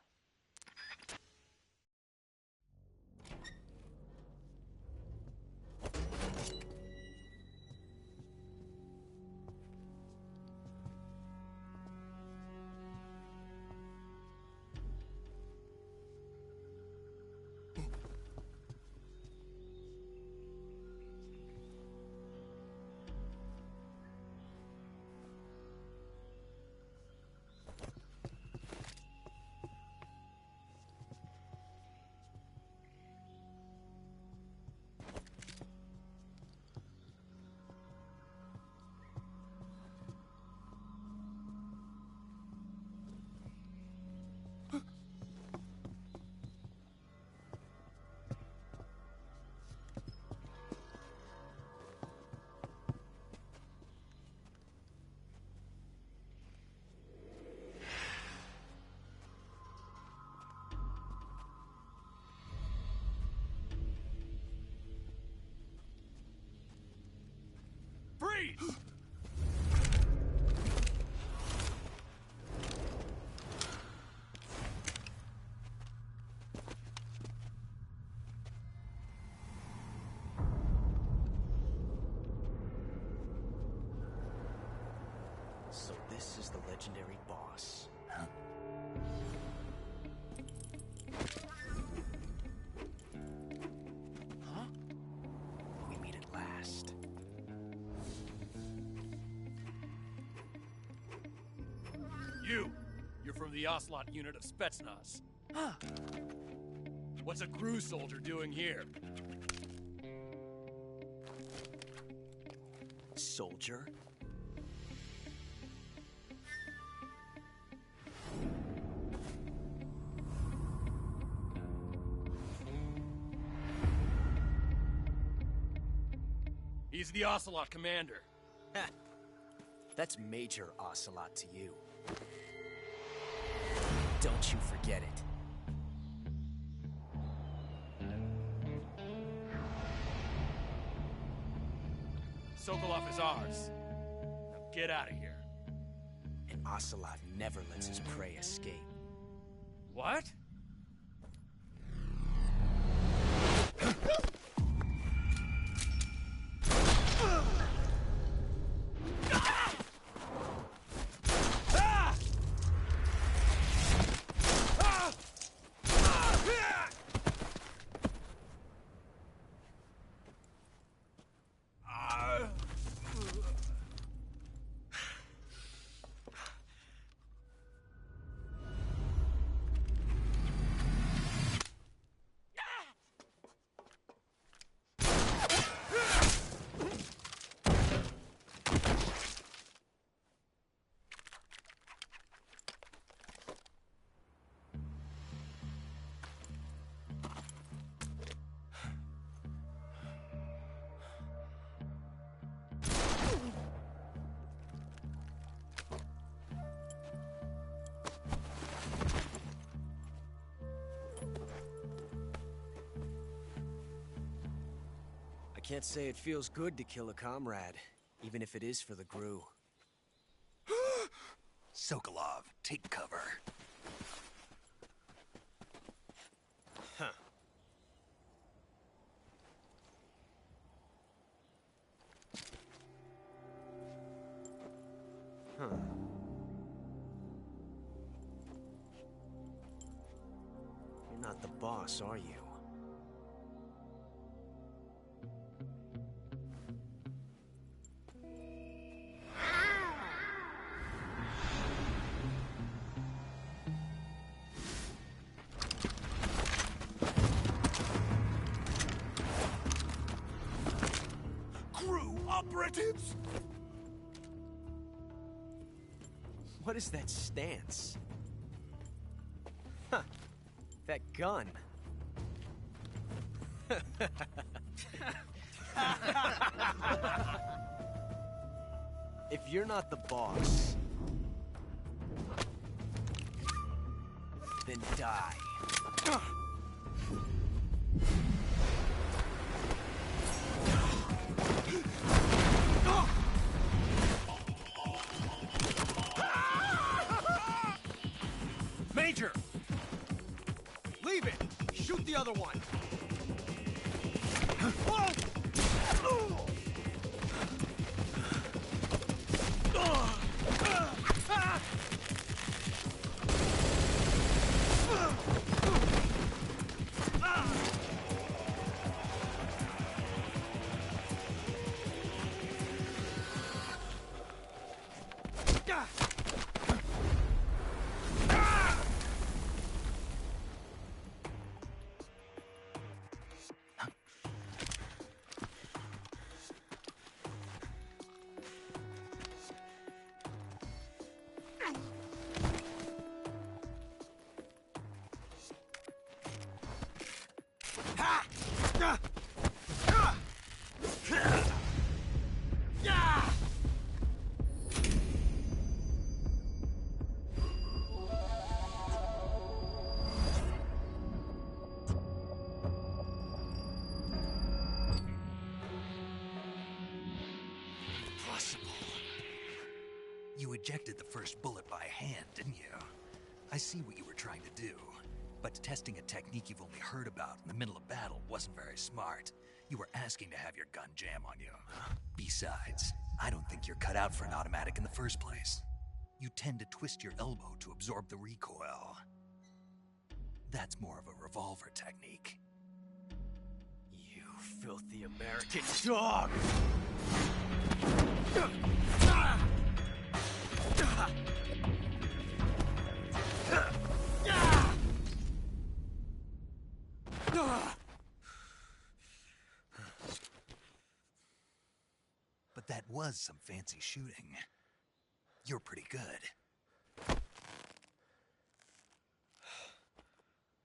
S7: Freeze!
S3: So this is the legendary boss.
S1: Huh?
S3: Huh? We meet at last.
S7: You're from the Ocelot unit of Spetsnaz.
S3: Huh.
S7: What's a crew soldier doing here?
S3: Soldier?
S7: He's the Ocelot commander.
S3: Ha! That's Major Ocelot to you. Don't you forget it.
S7: Sokolov is ours. Now get out of here.
S3: And Ocelot never lets his prey escape.
S7: What?
S9: can't say it feels good to kill a comrade, even if it is for the GRU.
S1: Sokolov, take cover.
S9: Huh. Huh. You're not the boss, are you?
S1: GRU operatives!
S9: What is that stance? Huh. That gun. If you're not the boss, then die. Major! Leave it! Shoot the other one!
S1: You ejected the first bullet by hand, didn't you? I see what you were trying to do. But testing a technique you've only heard about in the middle of battle wasn't very smart. You were asking to have your gun jam on you. Besides, I don't think you're cut out for an automatic in the first place. You tend to twist your elbow to absorb the recoil. That's more of a revolver technique.
S9: You filthy American dog!
S1: But that was some fancy shooting. You're pretty good.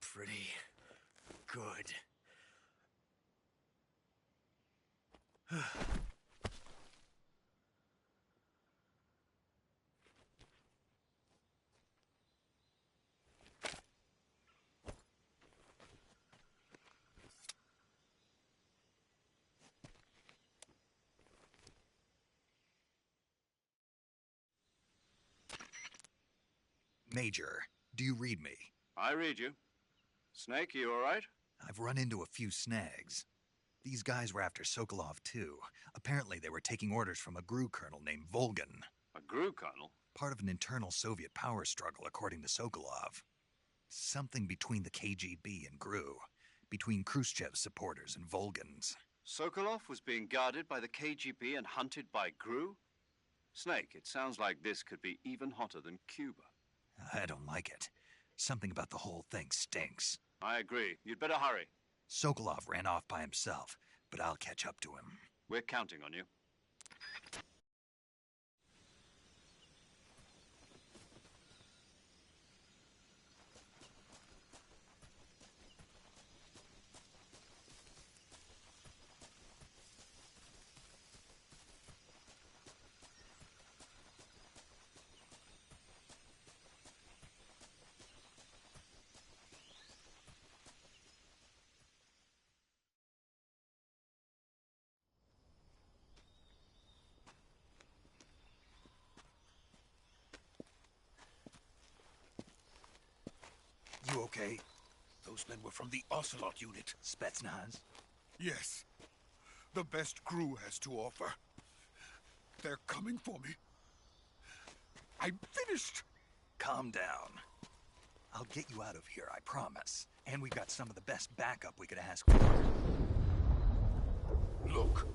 S9: Pretty good.
S1: Major, do you read me?
S2: I read you. Snake, you all right?
S1: I've run into a few snags. These guys were after Sokolov too. Apparently they were taking orders from a GRU colonel named Volgin.
S2: A GRU colonel?
S1: Part of an internal Soviet power struggle, according to Sokolov. Something between the KGB and GRU. Between Khrushchev's supporters and Volgin's.
S2: Sokolov was being guarded by the KGB and hunted by GRU? Snake, it sounds like this could be even hotter than Cuba.
S1: I don't like it. Something about the whole thing stinks.
S2: I agree. You'd better hurry.
S1: Sokolov ran off by himself, but I'll catch up to him.
S2: We're counting on you.
S8: okay? Those men were from the Ocelot unit.
S1: Spetsnaz?
S8: Yes. The best crew has to offer. They're coming for me. I'm finished!
S1: Calm down. I'll get you out of here, I promise. And we got some of the best backup we could ask for.
S8: Look.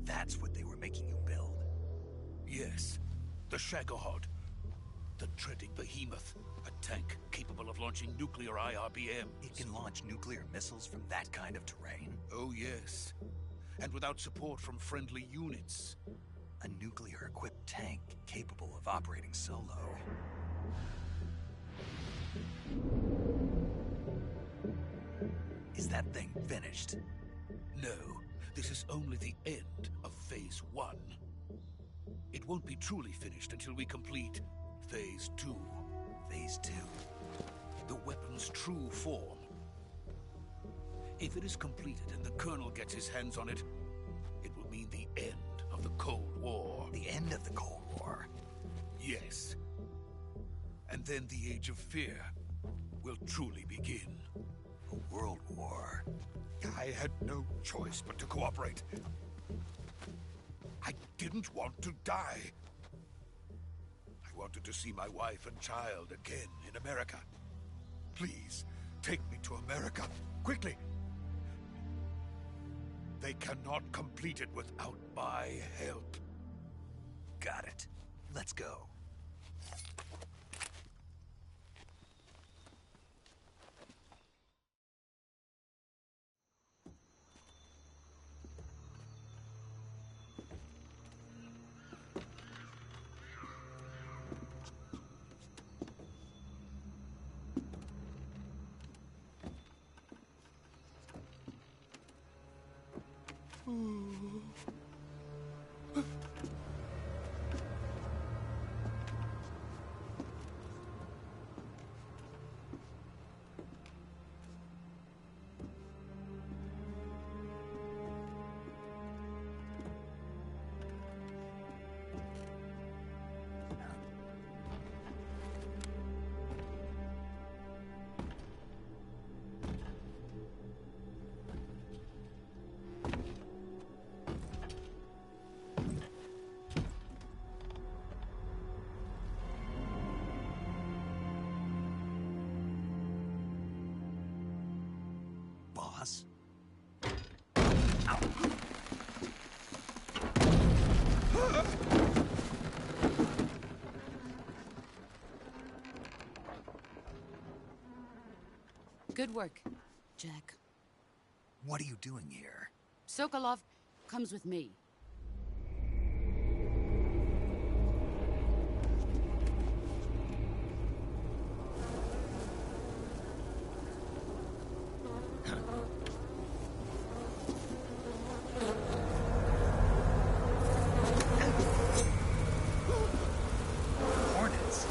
S1: That's what they were making you build?
S8: Yes. The Shagohod. The treading behemoth. A tank capable of launching nuclear IRBM.
S1: It can launch nuclear missiles from that kind of terrain?
S8: Oh, yes. And without support from friendly units.
S1: A nuclear-equipped tank capable of operating solo. Is that thing finished?
S8: No. This is only the end of Phase 1. It won't be truly finished until we complete Phase 2.
S1: Phase 2?
S8: The weapon's true form. If it is completed and the Colonel gets his hands on it, it will mean the end of the Cold War.
S1: The end of the Cold War?
S8: Yes. And then the Age of Fear will truly begin.
S1: A world war?
S8: I had no choice but to cooperate. I didn't want to die. I wanted to see my wife and child again in America. Please, take me to America, quickly. They cannot complete it without my help.
S1: Got it. Let's go. Boss? Ow.
S6: Good work, Jack.
S1: What are you doing here?
S6: Sokolov comes with me.
S1: Hornets?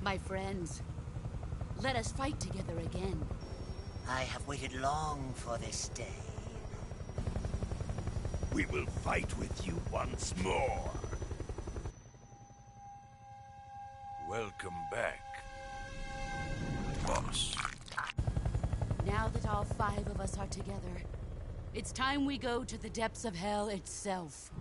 S6: My friends, let us fight together again.
S10: I have waited long for this day.
S8: We will fight with you once more. Welcome back, boss.
S6: Now that all 5 of us are together, it's time we go to the depths of hell itself.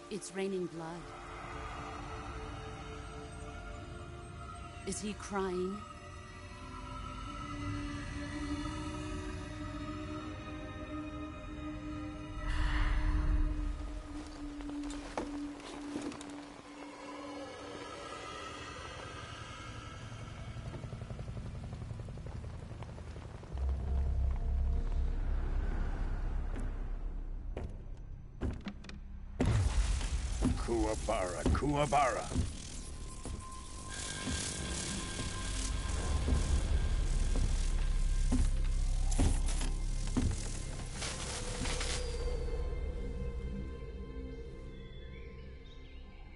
S6: It's raining blood. Is he crying?
S8: Kuwabara, Kuwabara.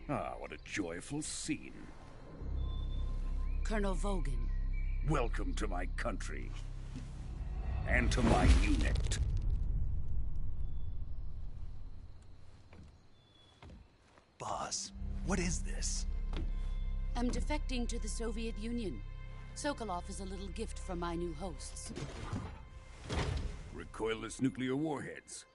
S8: Ah, what a joyful scene.
S6: Colonel Vogan.
S8: Welcome to my country. And to my unit.
S1: Boss, what is this?
S6: I'm defecting to the Soviet Union. Sokolov is a little gift from my new hosts.
S8: Recoilless nuclear warheads.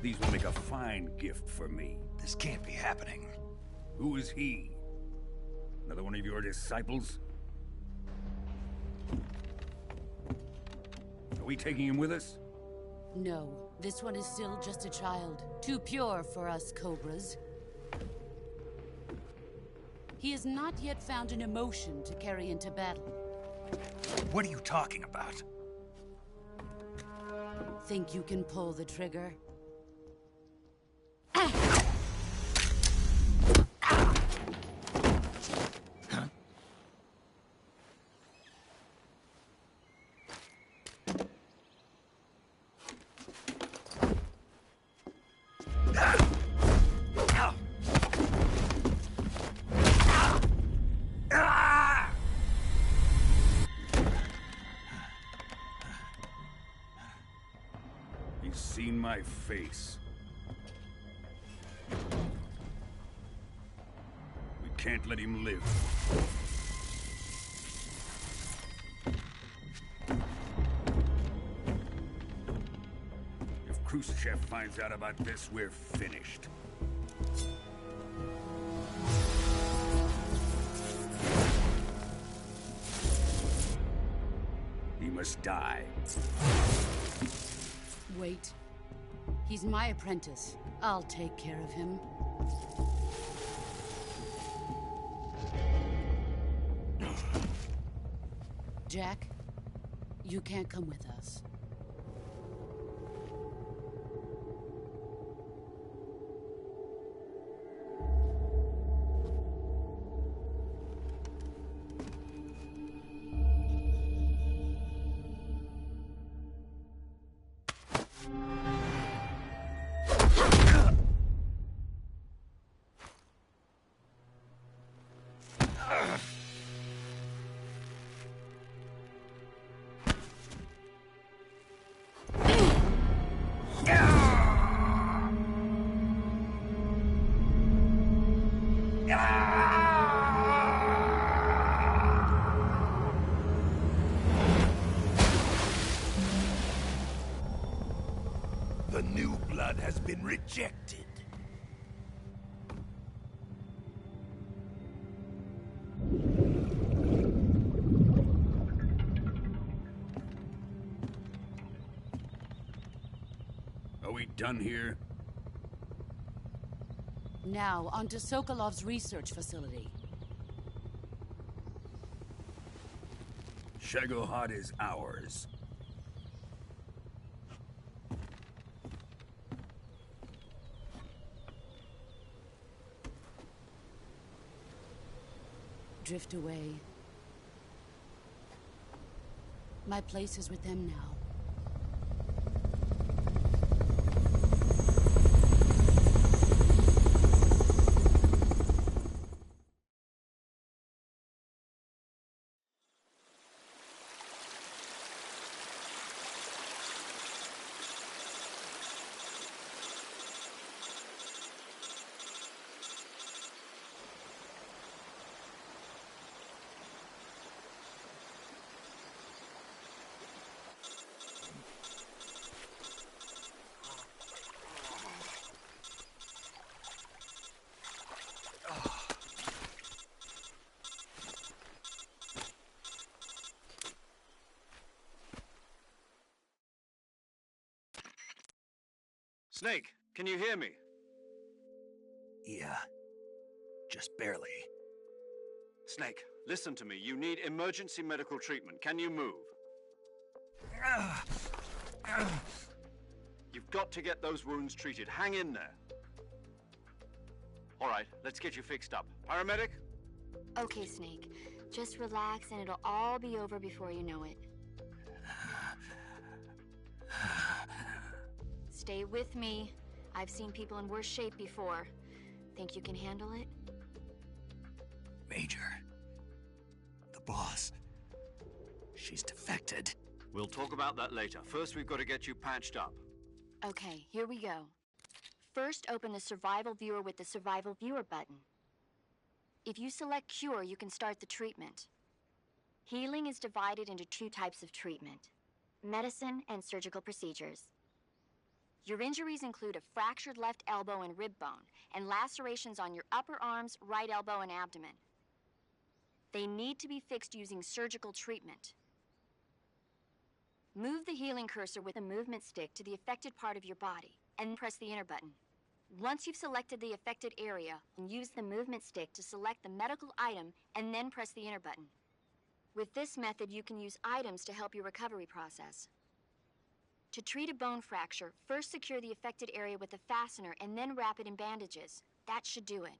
S8: These will make a fine gift for me.
S1: This can't be happening.
S8: Who is he? Another one of your disciples? Are we taking him with us?
S6: No, this one is still just a child. Too pure for us Cobras. He has not yet found an emotion to carry into battle.
S1: What are you talking about?
S6: Think you can pull the trigger?
S8: He's seen my face. We can't let him live. If Khrushchev finds out about this, we're finished. He must die.
S6: Wait. He's my apprentice. I'll take care of him. Jack, you can't come with us.
S8: The new blood has been rejected. Are we done here?
S6: Now, onto Sokolov's research facility.
S8: Shagohod is ours.
S6: Drift away. My place is with them now.
S2: Snake, can you hear me?
S1: Yeah. Just barely.
S2: Snake, listen to me. You need emergency medical treatment. Can you move? got to get those wounds treated. Hang in there. All right, let's get you fixed up. Paramedic?
S5: Okay, Snake. Just relax and it'll all be over before you know it. Stay with me. I've seen people in worse shape before. Think you can handle it?
S1: Major. The boss. She's defected.
S2: We'll talk about that later. First, we've got to get you patched up.
S5: Okay, here we go. First, open the Survival Viewer with the Survival Viewer button. If you select Cure, you can start the treatment. Healing is divided into 2 types of treatment: medicine and surgical procedures. Your injuries include a fractured left elbow and rib bone, and lacerations on your upper arms, right elbow, and abdomen. They need to be fixed using surgical treatment. Move the healing cursor with a movement stick to the affected part of your body, and press the enter button. Once you've selected the affected area, use the movement stick to select the medical item, and then press the enter button. With this method, you can use items to help your recovery process. To treat a bone fracture, first secure the affected area with a fastener and then wrap it in bandages. That should do it.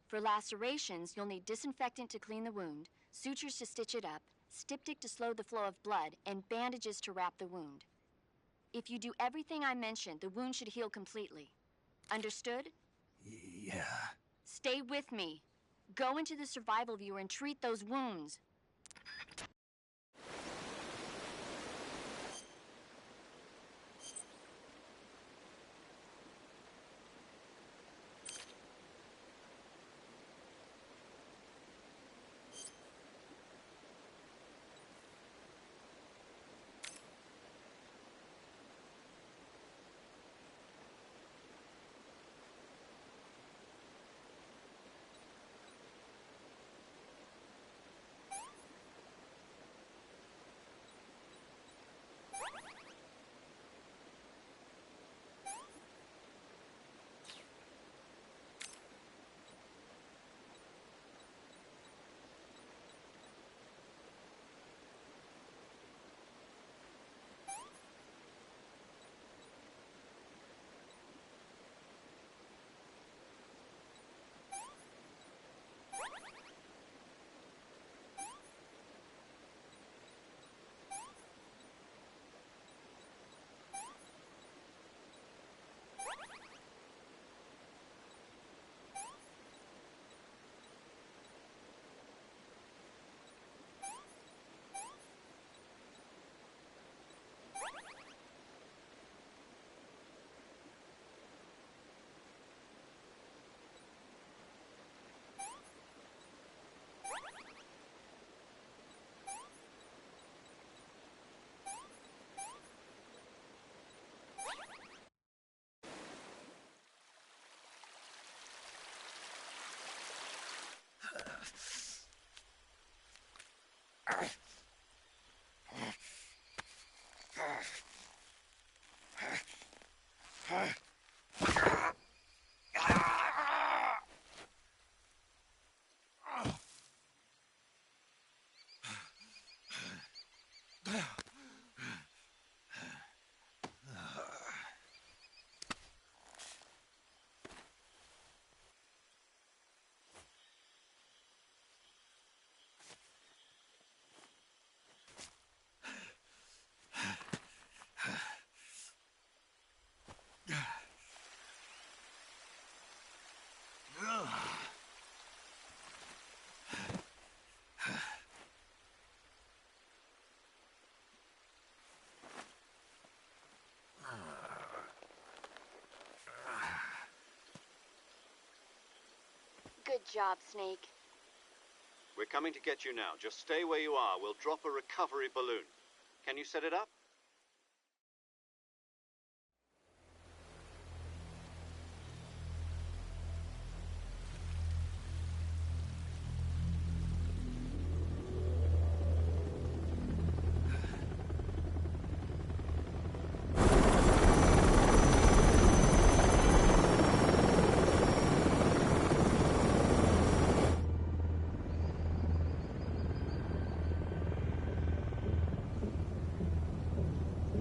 S5: For lacerations, you'll need disinfectant to clean the wound, sutures to stitch it up, styptic to slow the flow of blood, and bandages to wrap the wound. If you do everything I mentioned, the wound should heal completely. Understood?
S1: Yeah.
S5: Stay with me. Go into the Survival Viewer and treat those wounds. Good job, Snake.
S2: We're coming to get you now. Just stay where you are. We'll drop a recovery balloon. Can you set it up?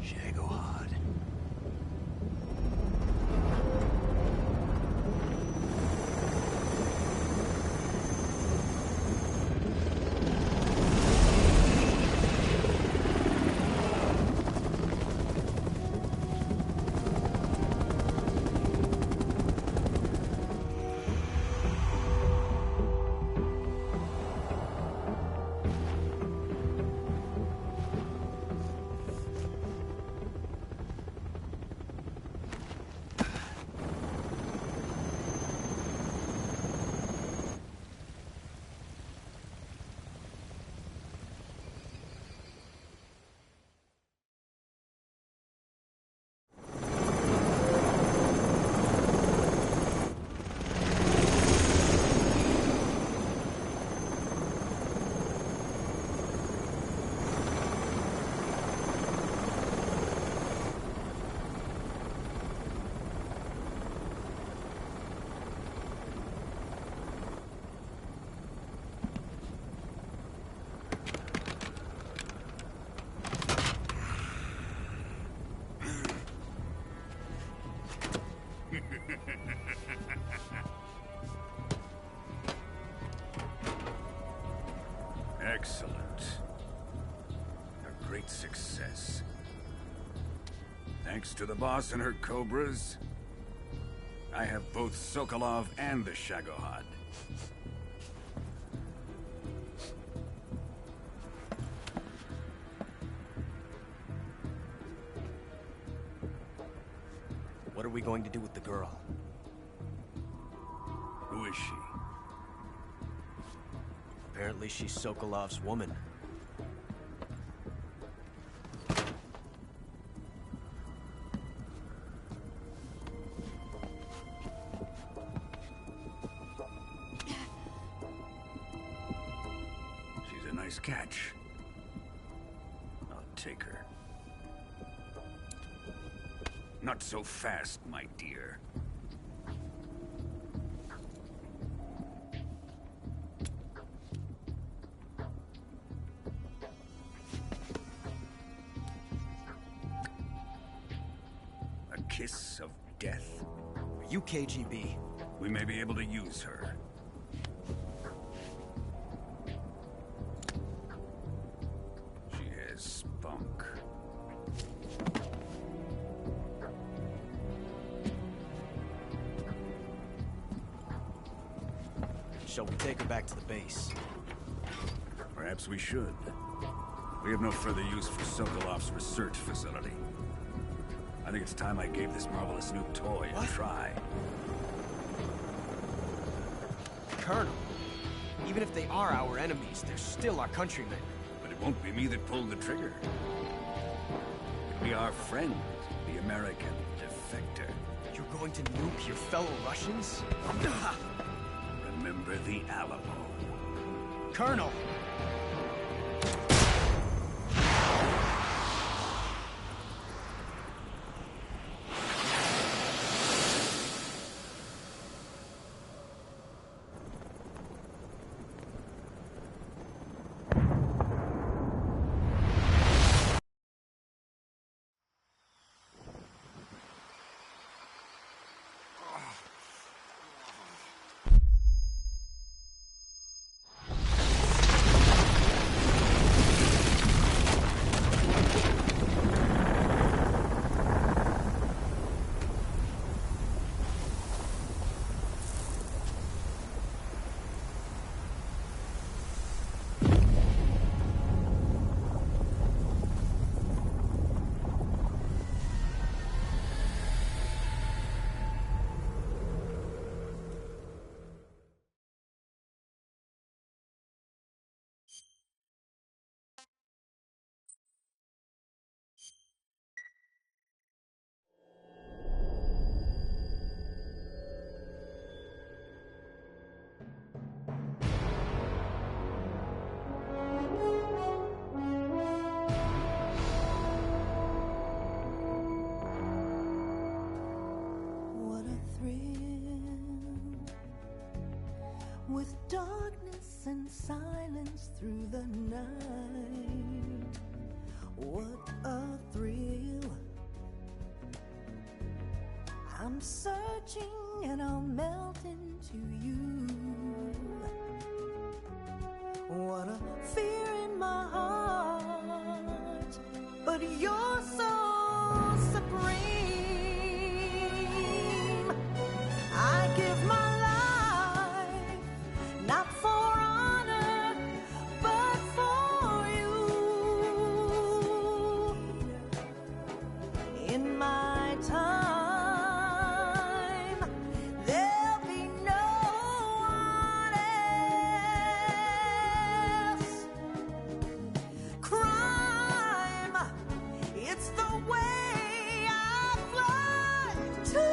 S1: Shagohod.
S11: Excellent. A great success. Thanks to the boss and her cobras, I have both Sokolov and the Shagohod.
S9: What are we going to do with the girl?
S11: Who is she?
S9: Apparently she's Sokolov's woman.
S11: She's a nice catch. I'll take her. Not so fast, my dear. A kiss of death.
S9: Are you KGB?
S11: We may be able to use her. She has spunk.
S9: Shall we take her back to the base?
S11: Perhaps we should. We have no further use for Sokolov's research facility. I think it's time I gave this marvelous new toy a try.
S9: Colonel, even if they are our enemies, they're still our countrymen.
S11: But it won't be me that pulled the trigger. It'll be our friend, the American defector.
S9: You're going to nuke your fellow Russians?
S11: Remember the Alamo.
S9: Colonel!
S12: With darkness and silence through the night, what a thrill. I'm searching and I'll melt into you. What a fear in my heart, but you're so supreme. I give my not for honor, but for you. In my time, there'll be no one else. Crime, it's the way I fly to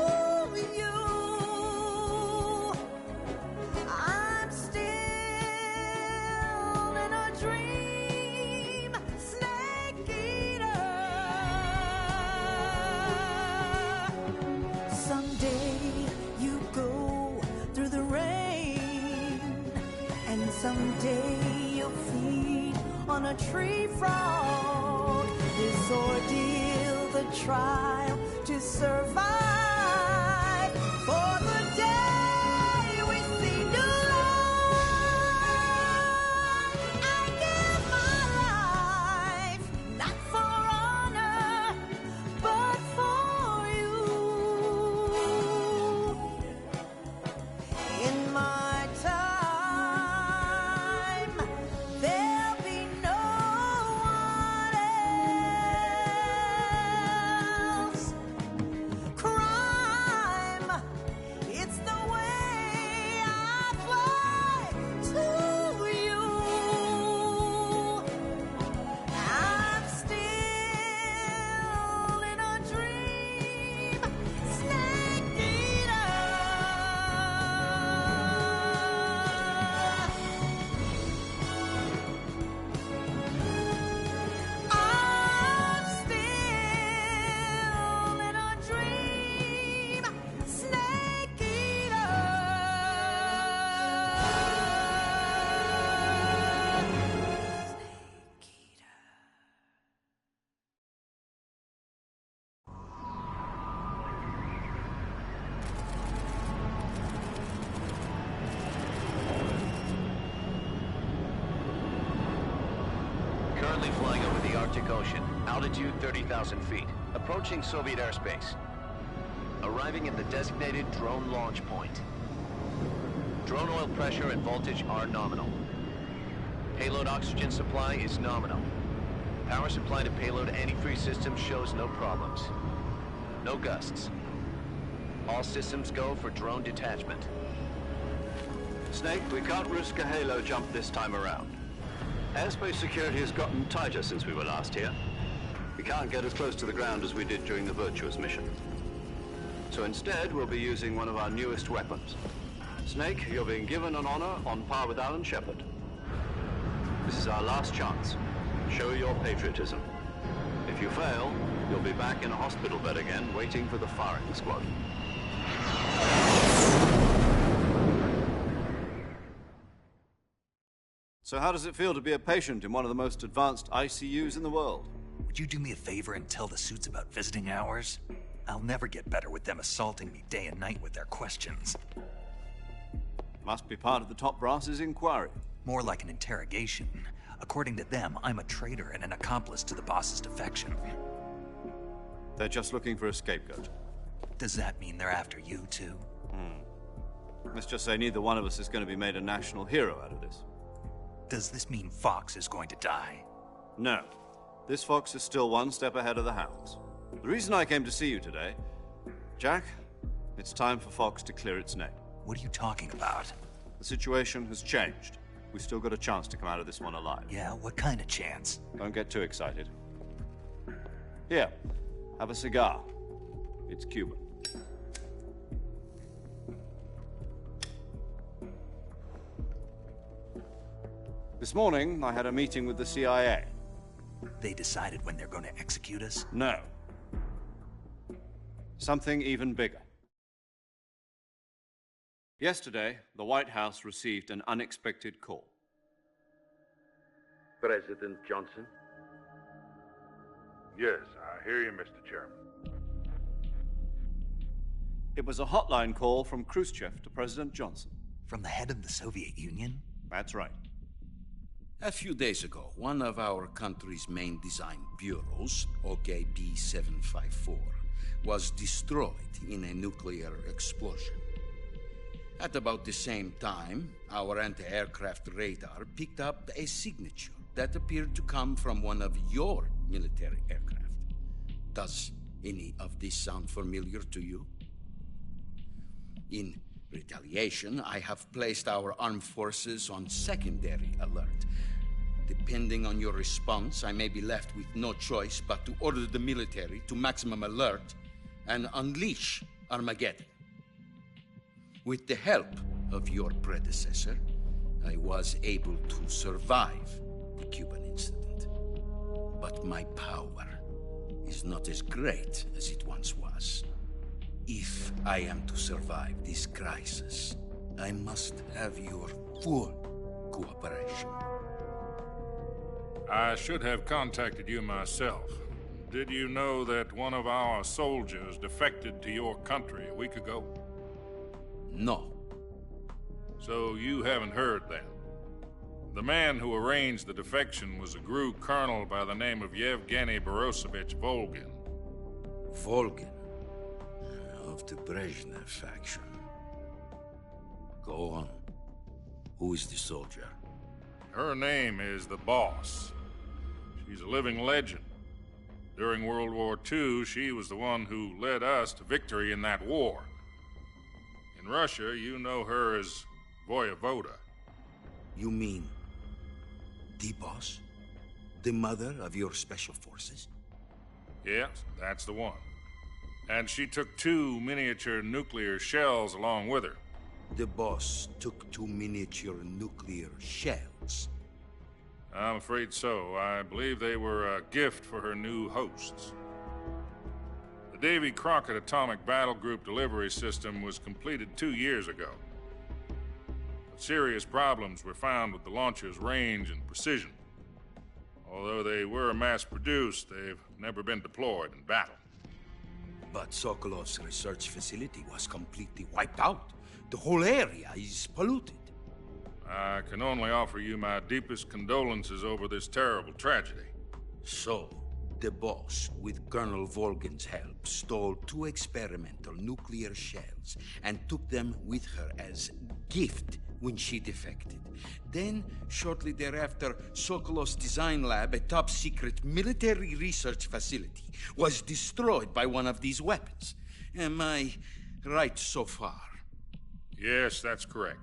S12: you. Dream, snake eater. Someday you go through the rain, and someday you'll feed on a tree frog. This ordeal, the trial to survive. For
S13: Arctic Ocean. Altitude 30,000 feet. Approaching Soviet airspace. Arriving at the designated drone launch point. Drone oil pressure and voltage are nominal. Payload oxygen supply is nominal. Power supply to payload antifreeze system shows no problems. No gusts. All systems go for drone detachment.
S2: Snake, we can't risk a halo jump this time around. Airspace security has gotten tighter since we were last here. We can't get as close to the ground as we did during the Virtuous mission. So instead, we'll be using one of our newest weapons. Snake, you're being given an honor on par with Alan Shepard. This is our last chance. Show your patriotism. If you fail, you'll be back in a hospital bed again, waiting for the firing squad. So how does it feel to be a patient in one of the most advanced ICUs in the world?
S1: Would you do me a favor and tell the suits about visiting hours? I'll never get better with them assaulting me day and night with their questions.
S2: Must be part of the top brass's inquiry.
S1: More like an interrogation. According to them, I'm a traitor and an accomplice to the boss's defection.
S2: They're just looking for a scapegoat.
S1: Does that mean they're after you, too?
S2: Let's just say neither one of us is going to be made a national hero out of this.
S1: Does this mean Fox is going to die?
S2: No. This Fox is still one step ahead of the Hounds. The reason I came to see you today... Jack, it's time for Fox to clear its name.
S1: What are you talking about?
S2: The situation has changed. We've still got a chance to come out of this one alive.
S1: Yeah, what kind of chance?
S2: Don't get too excited. Here, have a cigar. It's Cuban. This morning, I had a meeting with the CIA.
S1: They decided when they're going to execute us?
S2: No. Something even bigger. Yesterday, the White House received an unexpected call.
S14: President Johnson?
S15: Yes, I hear you, Mr. Chairman.
S2: It was a hotline call from Khrushchev to President Johnson.
S1: From the head of the Soviet Union?
S2: That's right.
S8: A few days ago, one of our country's main design bureaus, OKB 754, was destroyed in a nuclear explosion. At about the same time, our anti-aircraft radar picked up a signature that appeared to come from one of your military aircraft. Does any of this sound familiar to you? In retaliation, I have placed our armed forces on secondary alert. Depending on your response, I may be left with no choice but to order the military to maximum alert and unleash Armageddon. With the help of your predecessor, I was able to survive the Cuban incident. But my power is not as great as it once was. If I am to survive this crisis, I must have your full cooperation.
S15: I should have contacted you myself. Did you know that one of our soldiers defected to your country a week ago?
S8: No.
S15: So you haven't heard then? The man who arranged the defection was a GRU colonel by the name of Yevgeny Borosovich Volgin.
S8: Volgin? Of the Brezhnev faction. Go on. Who is the soldier?
S15: Her name is the Boss. She's a living legend. During World War II, she was the one who led us to victory in that war. In Russia, you know her as Voyevoda.
S8: You mean the Boss? The mother of your special forces?
S15: Yes, that's the one. And she took 2 miniature nuclear shells along with her.
S8: The Boss took 2 miniature nuclear shells?
S15: I'm afraid so. I believe they were a gift for her new hosts. The Davy Crockett Atomic Battle Group delivery system was completed 2 years ago. But serious problems were found with the launcher's range and precision. Although they were mass-produced, they've never been deployed in battle.
S8: But Sokolov's research facility was completely wiped out. The whole area is polluted.
S15: I can only offer you my deepest condolences over this terrible tragedy.
S8: So, the boss, with Colonel Volgin's help, stole 2 experimental nuclear shells and took them with her as gift when she defected. Then, shortly thereafter, Sokolov's design lab, a top-secret military research facility, was destroyed by one of these weapons. Am I right so far?
S15: Yes, that's correct.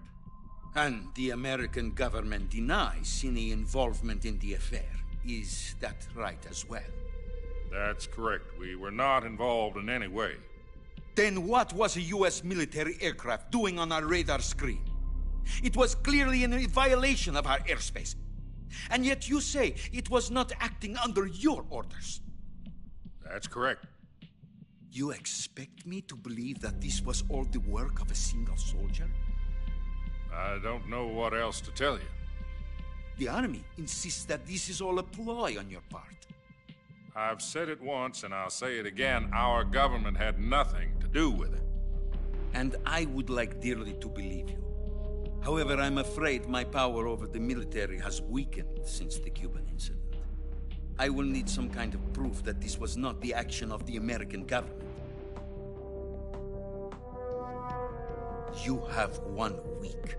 S8: And the American government denies any involvement in the affair. Is that right as well?
S15: That's correct. We were not involved in any way.
S8: Then what was a U.S. military aircraft doing on our radar screen? It was clearly in violation of our airspace. And yet you say it was not acting under your orders.
S15: That's correct.
S8: You expect me to believe that this was all the work of a single soldier?
S15: I don't know what else to tell you.
S8: The Army insists that this is all a ploy on your part.
S15: I've said it once, and I'll say it again. Our government had nothing to do with it.
S8: And I would like dearly to believe you. However, I'm afraid my power over the military has weakened since the Cuban incident. I will need some kind of proof that this was not the action of the American government. You have 1 week.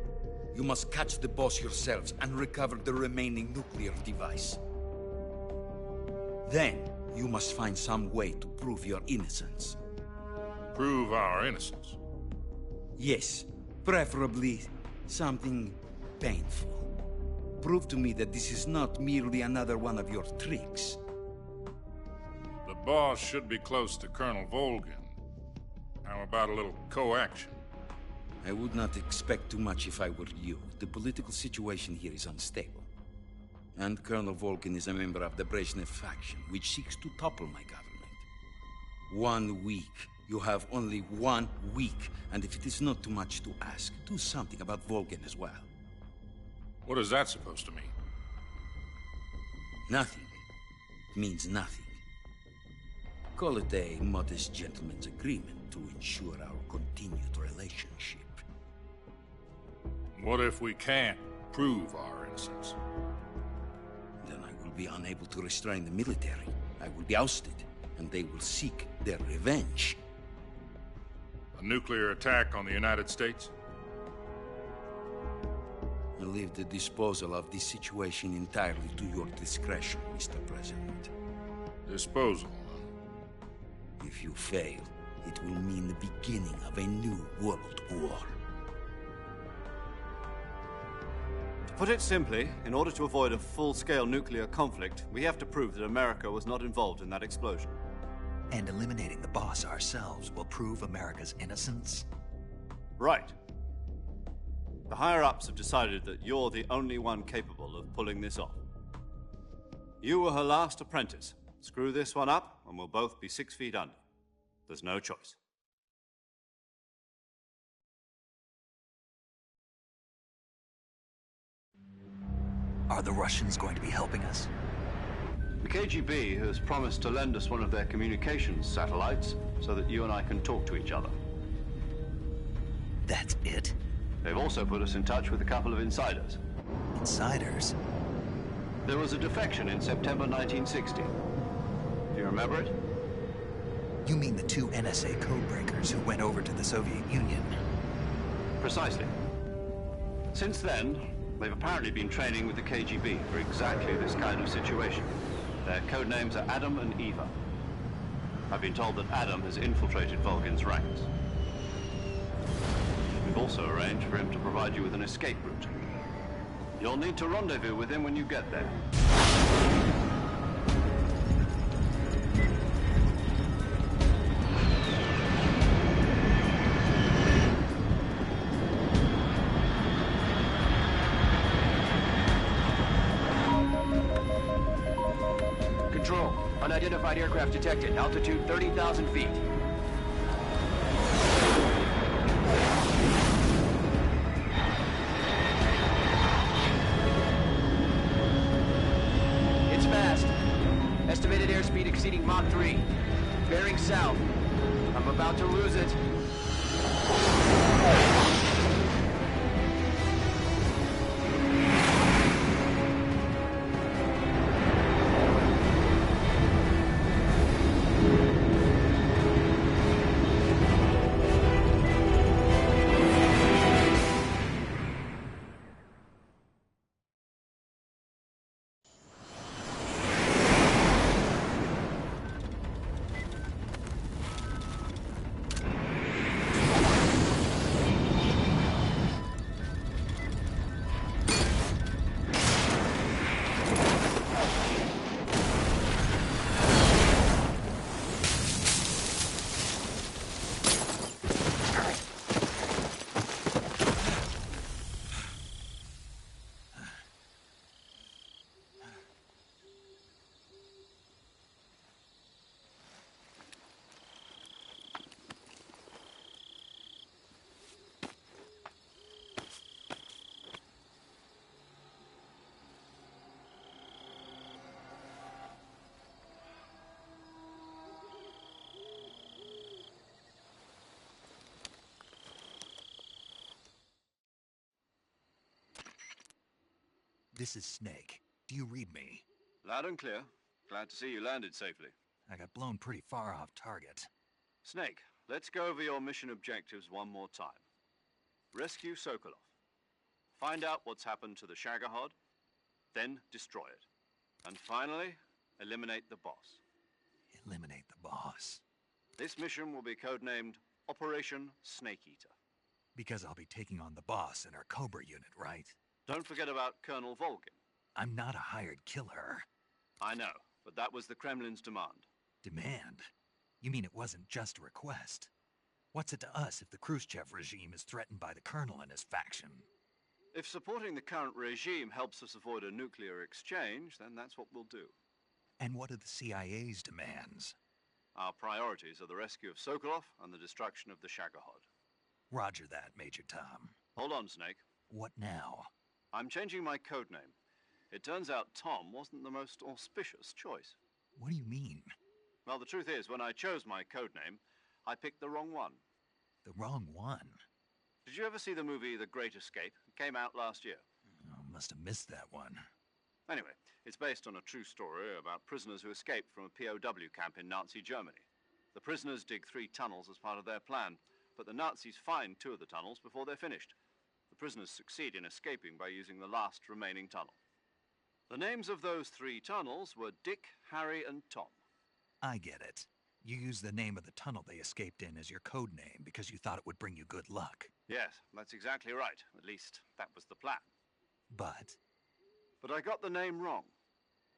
S8: You must catch the boss yourselves and recover the remaining nuclear device. Then, you must find some way to prove your innocence.
S15: Prove our innocence?
S8: Yes, preferably something painful. Prove to me that this is not merely another one of your tricks.
S15: The boss should be close to Colonel Volgin. How about a little co-action?
S8: I would not expect too much if I were you. The political situation here is unstable. And Colonel Volgin is a member of the Brezhnev faction, which seeks to topple my government. 1 week. You have only 1 week. And if it is not too much to ask, do something about Volgin as well.
S15: What is that supposed to mean?
S8: Nothing. It means nothing. Call it a modest gentleman's agreement to ensure our continued relationship.
S15: What if we can't prove our innocence?
S8: Then I will be unable to restrain the military. I will be ousted, and they will seek their revenge.
S15: A nuclear attack on the United States?
S8: I leave the disposal of this situation entirely to your discretion, Mr. President.
S15: Disposal?
S8: If you fail, it will mean the beginning of a new world war.
S2: To put it simply, in order to avoid a full-scale nuclear conflict, we have to prove that America was not involved in that explosion.
S1: And eliminating the boss ourselves will prove America's innocence?
S2: Right. The higher-ups have decided that you're the only one capable of pulling this off. You were her last apprentice. Screw this one up, and we'll both be 6 feet under. There's no choice.
S1: Are the Russians going to be helping us?
S2: The KGB has promised to lend us one of their communications satellites so that you and I can talk to each other.
S1: That's it?
S2: They've also put us in touch with a couple of insiders.
S1: Insiders?
S2: There was a defection in September 1960. Do you remember it?
S1: You mean the 2 NSA codebreakers who went over to the Soviet Union?
S2: Precisely. Since then, they've apparently been training with the KGB for exactly this kind of situation. Their codenames are Adam and Eva. I've been told that Adam has infiltrated Volgin's ranks. We've also arranged for him to provide you with an escape route. You'll need to rendezvous with him when you get there.
S9: Control. Unidentified aircraft detected. Altitude 30,000 feet. It's fast. Estimated airspeed exceeding Mach 3. Bearing south. I'm about to lose it.
S1: This is Snake. Do you read me?
S2: Loud and clear. Glad to see you landed safely.
S1: I got blown pretty far off target.
S2: Snake, let's go over your mission objectives one more time. Rescue Sokolov. Find out what's happened to the Shagohod, then destroy it. And finally, eliminate the boss.
S1: Eliminate the boss?
S2: This mission will be codenamed Operation Snake Eater.
S1: Because I'll be taking on the boss in our Cobra unit, right?
S2: Don't forget about Colonel Volgin.
S1: I'm not a hired killer.
S2: I know, but that was the Kremlin's demand.
S1: Demand? You mean it wasn't just a request? What's it to us if the Khrushchev regime is threatened by the Colonel and his faction?
S2: If supporting the current regime helps us avoid a nuclear exchange, then that's what we'll do.
S1: And what are the CIA's demands?
S2: Our priorities are the rescue of Sokolov and the destruction of the Shagohod.
S1: Roger that, Major Tom.
S2: Hold on, Snake.
S1: What now?
S2: I'm changing my codename. It turns out Tom wasn't the most auspicious choice.
S1: What do you mean?
S2: Well, the truth is, when I chose my codename, I picked the wrong one.
S1: The wrong one?
S2: Did you ever see the movie The Great Escape? It came out last year.
S1: Oh, must have missed that one.
S2: Anyway, it's based on a true story about prisoners who escaped from a POW camp in Nazi Germany. The prisoners dig 3 tunnels as part of their plan, but the Nazis find 2 of the tunnels before they're finished. The prisoners succeed in escaping by using the last remaining tunnel. The names of those 3 tunnels were Dick, Harry, and Tom.
S1: I get it. You used the name of the tunnel they escaped in as your code name because you thought it would bring you good luck.
S2: Yes, that's exactly right. At least, that was the plan.
S1: But
S2: I got the name wrong.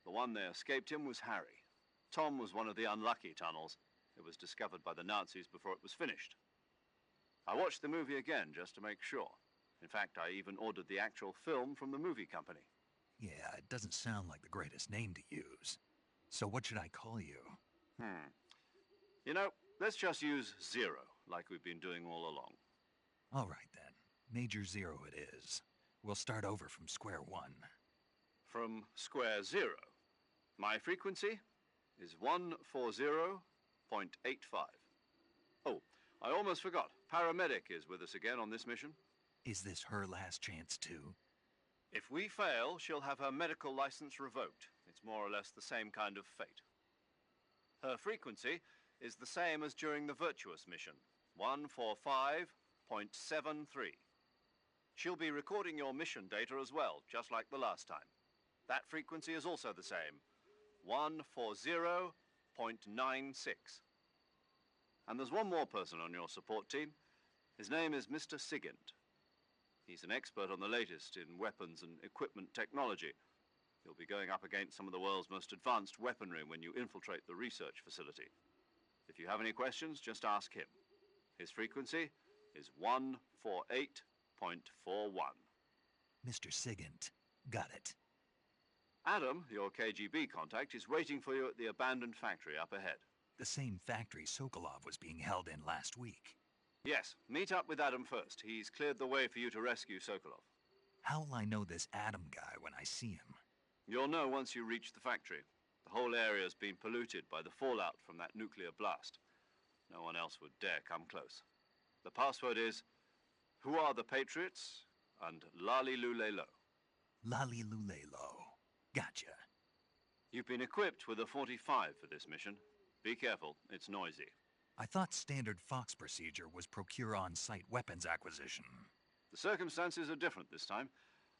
S2: The one they escaped in was Harry. Tom was one of the unlucky tunnels. It was discovered by the Nazis before it was finished. I watched the movie again just to make sure. In fact, I even ordered the actual film from the movie company.
S1: yeah, it doesn't sound like the greatest name to use. So what should I call you?
S2: You know, let's just use Zero, like we've been doing all along.
S1: All right, then. Major Zero it is. We'll start over from square one.
S2: From square zero. My frequency is 140.85. Oh, I almost forgot. Paramedic is with us again on this mission.
S1: Is this her last chance, too?
S2: If we fail, she'll have her medical license revoked. It's more or less the same kind of fate. Her frequency is the same as during the Virtuous mission, 145.73. She'll be recording your mission data as well, just like the last time. That frequency is also the same, 140.96. And there's one more person on your support team. His name is Mr. Sigint. He's an expert on the latest in weapons and equipment technology. You'll be going up against some of the world's most advanced weaponry when you infiltrate the research facility. If you have any questions, just ask him. His frequency is 148.41.
S1: Mr. Sigint. Got it.
S2: Adam, your KGB contact, is waiting for you at the abandoned factory up ahead.
S1: The same factory Sokolov was being held in last week.
S2: Yes, meet up with Adam first. He's cleared the way for you to rescue Sokolov.
S1: How will I know this Adam guy when I see him?
S2: You'll know once you reach the factory. The whole area's been polluted by the fallout from that nuclear blast. No one else would dare come close. The password is, "Who are the Patriots?" and Lali Lule Lo.
S1: Lali Lule Lo. Gotcha.
S2: You've been equipped with a 45 for this mission. Be careful, it's noisy.
S1: I thought standard Fox procedure was procure on-site weapons acquisition.
S2: The circumstances are different this time.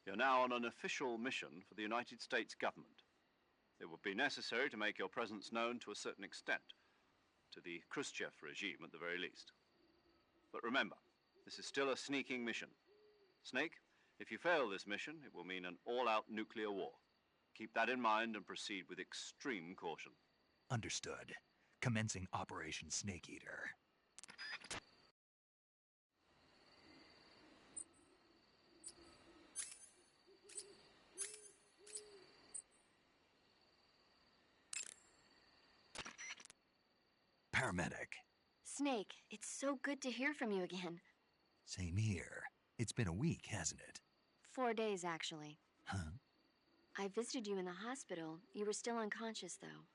S2: You're now on an official mission for the United States government. It would be necessary to make your presence known to a certain extent, to the Khrushchev regime at the very least. But remember, this is still a sneaking mission. Snake, if you fail this mission, it will mean an all-out nuclear war. Keep that in mind and proceed with extreme caution.
S1: Understood. Commencing Operation Snake Eater. Paramedic.
S5: Snake, it's so good to hear from you again.
S1: Same here. It's been a week, hasn't it?
S5: 4 days, actually.
S1: Huh?
S5: I visited you in the hospital. You were still unconscious, though.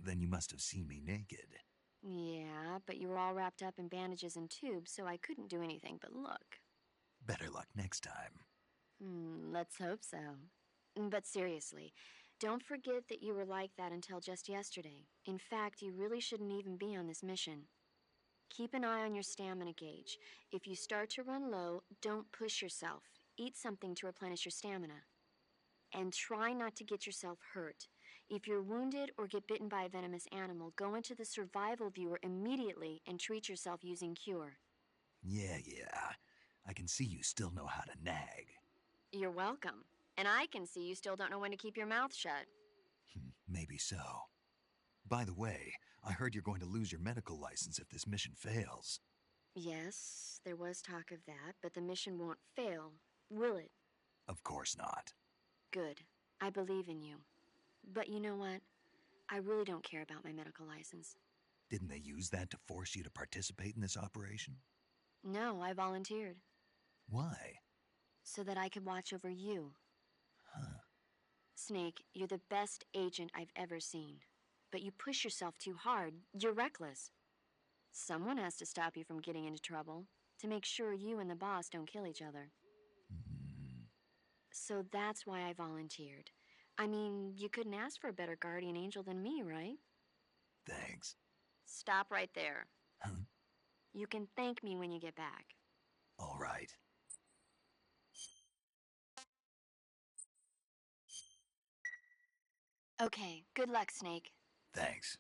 S1: Then you must have seen me naked.
S5: Yeah, but you were all wrapped up in bandages and tubes, so I couldn't do anything but look.
S1: Better luck next time.
S5: Let's hope so. But seriously, don't forget that you were like that until just yesterday. In fact, you really shouldn't even be on this mission. Keep an eye on your stamina gauge. If you start to run low, don't push yourself. Eat something to replenish your stamina. And try not to get yourself hurt. If you're wounded or get bitten by a venomous animal, go into the survival viewer immediately and treat yourself using Cure.
S1: Yeah. I can see you still know how to nag.
S5: You're welcome. And I can see you still don't know when to keep your mouth shut.
S1: Maybe so. By the way, I heard you're going to lose your medical license if this mission fails.
S5: Yes, there was talk of that, but the mission won't fail, will it?
S1: Of course not.
S5: Good. I believe in you. But you know what? I really don't care about my medical license.
S1: Didn't they use that to force you to participate in this operation?
S5: No, I volunteered.
S1: Why?
S5: So that I could watch over you.
S1: Huh.
S5: Snake, you're the best agent I've ever seen. But you push yourself too hard. You're reckless. Someone has to stop you from getting into trouble, to make sure you and the boss don't kill each other. So that's why I volunteered. I mean, you couldn't ask for a better guardian angel than me, right?
S1: Thanks.
S5: Stop right there.
S1: Huh?
S5: You can thank me when you get back.
S1: All right.
S5: Okay, good luck, Snake.
S1: Thanks.